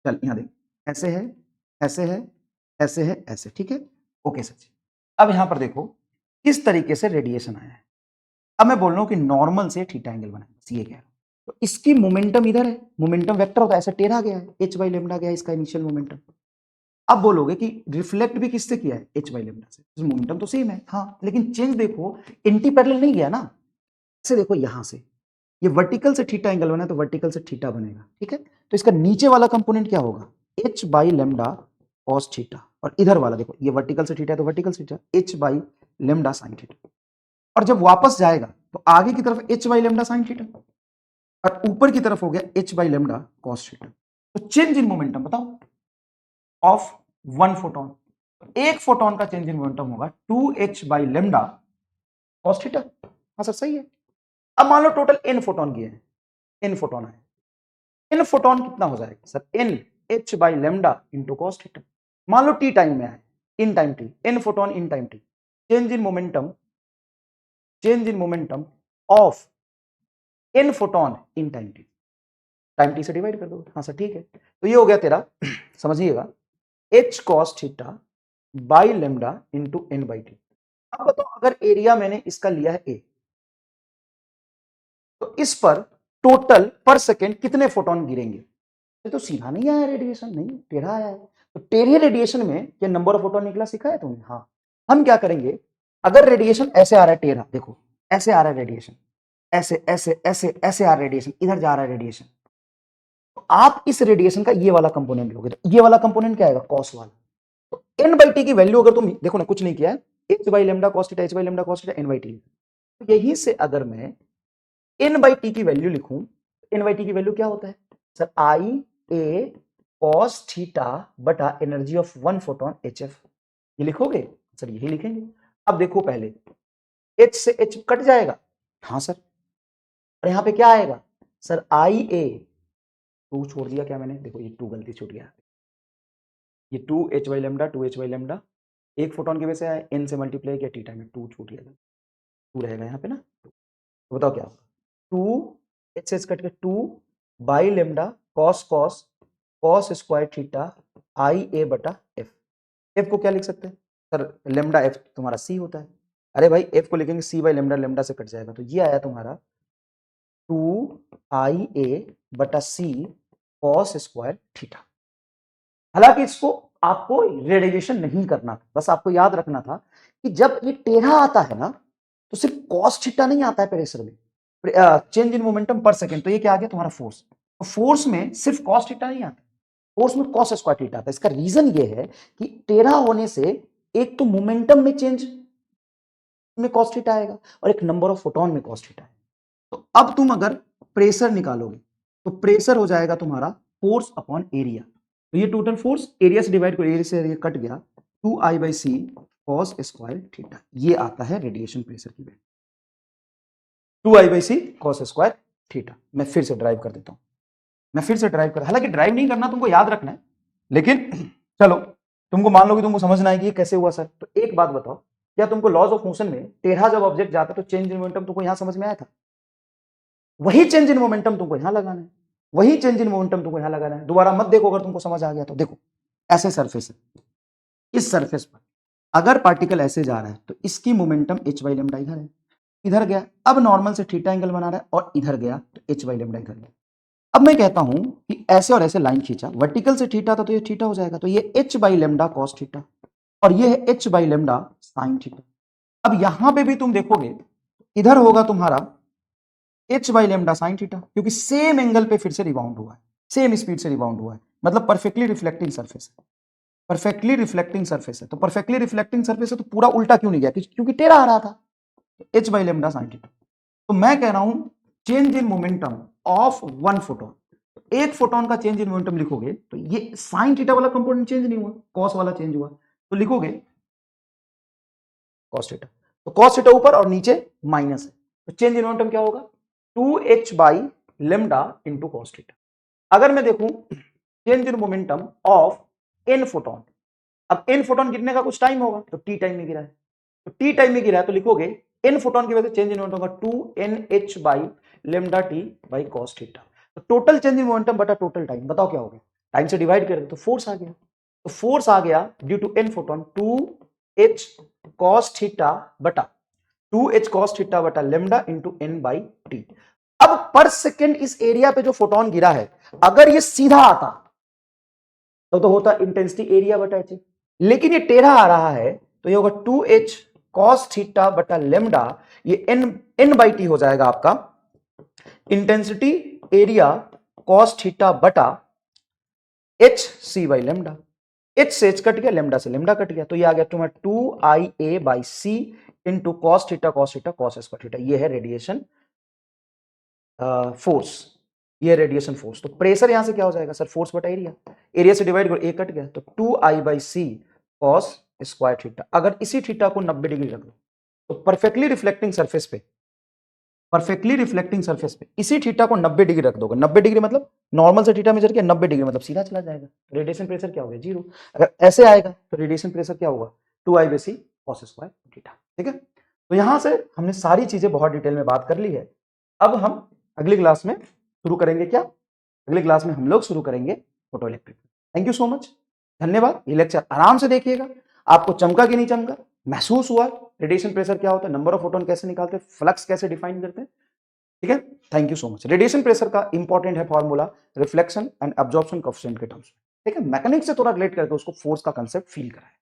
चल यहाँ देख, ऐसे है, ऐसे है, ऐसे है, ऐसे, ठीक है, ओके सर जी। अब यहाँ पर देखो किस तरीके से रेडिएशन आया है। अब मैं बोल रहा हूँ कि नॉर्मल से थीटा एंगल बना, बस ये कह रहा हूँ। तो इसकी मोमेंटम इधर है, मोमेंटम वेक्टर होता है, ऐसे टेढ़ा गया है, h/λ गया है इसका इनिशियल मोमेंटम। अब बोलोगे कि रिफ्लेक्ट भी किससे किया है, h/λ से, मोमेंटम तो सेम है, हाँ, लेकिन चेंज देखो, एंटी पैरेलल नहीं गया ना। ऐसे देखो, यहां से ये वर्टिकल से थीटा एंगल बना है तो वर्टिकल से थीटा बनेगा, ठीक है। तो इसका नीचे वाला कंपोनेंट क्या होगा, h/λ cos थीटा, और इधर वाला देखो, ये वर्टिकल से थीटा है तो वर्टिकल से थीटा, h/λ sin थीटा। और जब वापस जाएगा तो आगे की तरफ h/λ sin थीटा, और ऊपर की तरफ हो गया h/λ cos थीटा। तो चेंज इन मोमेंटम बताओ ऑफ वन फोटोन, एक फोटोन का चेंज इन मोमेंटम होगा 2h/λ cos थीटा। हाँ सर सही है। अब मान लो टोटल n फोटोन किए हैं, n फोटोन है, n फोटोन कितना हो जाएगा sir, n h/λ into cos theta. मान लो t टाइम में है, इन time t, n photon in time t, change in momentum of n photon in time t से डिवाइड कर दो। हाँ सर ठीक है, तो ये हो गया तेरा समझिएगा h cos theta by lambda into n/t। अब बताओ अगर एरिया मैंने इसका लिया है a, तो इस पर टोटल पर सेकेंड कितने फोटोन गिरेंगे। ये तो सीधा नहीं आया रेडिएशन, नहीं टेढ़ा आया है, तो टेढ़े रेडिएशन में क्या नंबर ऑफ फोटोन निकला, सीखा है तुमने। हाँ, हम क्या करेंगे, अगर रेडिएशन ऐसे आ रहा है टेढ़ा, देखो ऐसे आ रहा है रेडिएशन, ऐसे ऐसे ऐसे ऐसे आ रेडिएशन, इधर जा रहा है रेडिएशन, तो आप इस रेडिएशन का ये वाला कंपोनेंट लोगे, तो ये वाला कंपोनेंट क्या आएगा, कॉस वाला। तो एन बाई टी की वैल्यू अगर तुम देखो ना, कुछ नहीं किया है, h by lambda cos theta, h by lambda cos theta, n by t. तो यहीं से अगर मैं एन बाई टी की वैल्यू लिखूं, एन बाई टी की वैल्यू क्या होता है sir, I A cos theta बटा energy of one photon h F. ये लिखोगे सर, यही लिखेंगे। अब देखो पहले एच से एच कट जाएगा, हाँ सर, और यहां पे क्या आएगा सर, आई ए, टू छोड़ दिया क्या मैंने, देखो ये टू गलती छूट गया, ये two H Y lambda, two H Y lambda, एक फोटोन की वजह से आया, एन से मल्टीप्लाई किया, टी टाइम में टू छूट गया, टू रहेगा यहाँ पे ना। तो बताओ क्या होगा, टू एच से एच कट के two by lambda cos cos cos square theta I A बटा एफ। एफ को क्या लिख सकते हैं सर, लेमडा एफ तुम्हारा सी होता है, अरे भाई एफ को लिखेंगे सी बाई लेमडा, लेमडा से कट जाएगा, तो ये आया तुम्हारा टू आई ए बटा सी कॉस स्क्वायर थीटा। हालांकि इसको आपको रेडिएशन नहीं करना था, बस आपको याद रखना था कि जब ये टेढ़ा आता है ना, तो सिर्फ कॉस थीटा नहीं आता है प्रेशर में, चेंज इन मोमेंटम पर सेकंड, तो ये क्या आ गया तुम्हारा फोर्स। तो फोर्स में सिर्फ कॉस थीटा नहीं आता, फोर्स में कॉस स्क्वायर थीटा आता है। इसका रीजन ये है कि टेढ़ा होने से एक तो मोमेंटम में चेंज में कॉस थीटा आएगा, और एक नंबर ऑफ फोटोन में कॉस थीटा आएगा। तो अब तुम अगर प्रेशर निकालोगे, तो प्रेशर हो जाएगा तुम्हारा फोर्स अपॉन एरिया, तो ये टोटल फोर्स एरिया से डिवाइड करो, एरिया से एरिया कट गया, two I by c cos square theta, ये आता है रेडिएशन प्रेशर की value, two I by c cos square theta. मैं फिर से ड्राइव कर देता हूं, मैं फिर से ड्राइव कर, हालांकि ड्राइव नहीं करना, तुमको याद रखना है, लेकिन चलो तुमको मान लो कि तुमको समझना है कि ये कैसे हुआ सर। तो एक बात बताओ, क्या तुमको लॉज ऑफ मोशन में टेढ़ा जब ऑब्जेक्ट जाता तो चेंज इन मोमेंटम तुमको यहां समझ में आया था, वही चेंज इन मोमेंटम तुमको यहां लगाना है, वही चेंज इन मोमेंटम तुमको यहां लगाना है। दोबारा मत देखो, अगर तुमको समझ आ गया तो देखो, ऐसे सरफेस है, इस सरफेस पर अगर पार्टिकल ऐसे जा रहा है तो इसकी मोमेंटम एच वाई लेमडा इधर है, इधर गया, अब नॉर्मल से थीटा एंगल बना रहा है, और इधर गया तो एच वाई लेमडा इधर गया। अब मैं कहता हूं कि ऐसे और ऐसे लाइन खींचा, वर्टिकल से थीटा था तो ये थीटा हो जाएगा, तो ये H by lambda cos theta, और ये है h by lambda sine theta. अब यहां पे भी तुम देखोगे, इधर होगा तुम्हारा H by lambda sine theta, क्योंकि सेम एंगल पे फिर से रिबाउंड हुआ है, सेम स्पीड से रिबाउंड हुआ है, मतलब परफेक्टली रिफ्लेक्टिंग सरफेस है, परफेक्टली रिफ्लेक्टिंग सरफेस है। तो परफेक्टली रिफ्लेक्टिंग सरफेस है तो पूरा उल्टा क्यों नहीं गया, क्योंकि टेढ़ा आ रहा था, H by lambda sine theta. तो मैं कह रहा हूं change in momentum of one photon, एक फोटोन का चेंज इन मोमेंटम लिखोगे तो ये साइन थीटा वाला कंपोनेंट चेंज नहीं हुआ, कॉस वाला चेंज हुआ, तो लिखोगे कॉस थीटा, तो कॉस थीटा ऊपर और नीचे माइनस है, तो चेंज इन मोमेंटम क्या होगा, 2h by lambda into cos theta. अगर मैं देखूं change in momentum of n photon, अब एन फोटोन गिरने का कुछ टाइम होगा, तो टी टाइम में गिरा है, तो टी टाइम में गिरा है, तो लिखोगे एन फोटोन की वजह से चेंज इन मोमेंटम होगा 2nh by lambda T by cos theta. तो टोटल चेंज इन मोमेंटम बटा टोटल टाइम, बताओ क्या हो गया, टाइम से डिवाइड कर तो फोर्स आ गया, तो फोर्स आ गया due to n photon 2h cos theta बटा 2h cos थीटा बटा lambda into n by t. अब पर सेकेंड इस एरिया पे जो फोटोन गिरा है, अगर ये सीधा आता तो होता इंटेंसिटी एरिया बटा एच, लेकिन ये टेढ़ा आ रहा है, तो ये होगा 2h cos थीटा बटा लेमडा, ये n बाई टी हो जाएगा आपका इंटेंसिटी एरिया cos थीटा बटा h c by lambda, h से एच कट गया, लेमडा से लेमडा कट गया, तो ये आ गया तुम्हारा 2IA by C into cos theta cos theta cos square theta. ये है रेडिएशन फोर्स, ये रेडिएशन फोर्स। तो प्रेशर यहां से क्या हो जाएगा सर, फोर्स बटा एरिया, एरिया से डिवाइड करो, ए कट गया, तो 2I by c cos square theta. अगर इसी थीटा को 90 डिग्री रख दो, तो परफेक्टली रिफ्लेक्टिंग सरफेस पे, परफेक्टली रिफ्लेक्टिंग सरफेस पे इसी थीटा को 90 डिग्री रख दोगे, 90 डिग्री मतलब नॉर्मल से थीटा मेजर किया, 90 डिग्री मतलब सीधा चला जाएगा, रेडिएशन प्रेशर क्या हो गया, जीरो। अगर ऐसे आएगा तो रेडिएशन प्रेशर क्या होगा, 2I by c cos square theta. ठीक है, तो यहां से हमने सारी चीजें बहुत डिटेल में बात कर ली है। अब हम अगली क्लास में शुरू करेंगे क्या, अगली क्लास में हम लोग शुरू करेंगे photo electric. Thank you so much, धन्यवाद। ये लेक्चर आराम से देखिएगा, आपको चमका कि नहीं चमका, महसूस हुआ रेडिएशन प्रेशर क्या होता है, नंबर ऑफ फोटोन कैसे निकालते हैं, फ्लक्स कैसे डिफाइन करते हैं। ठीक है, thank you so much. Radiation pressure का इंपॉर्टेंट है formula reflection and absorption coefficient के टर्म्स में। ठीक है, मैकेनिक्स से थोड़ा रिलेट करके उसको फोर्स का कंसेप्ट फील कराए।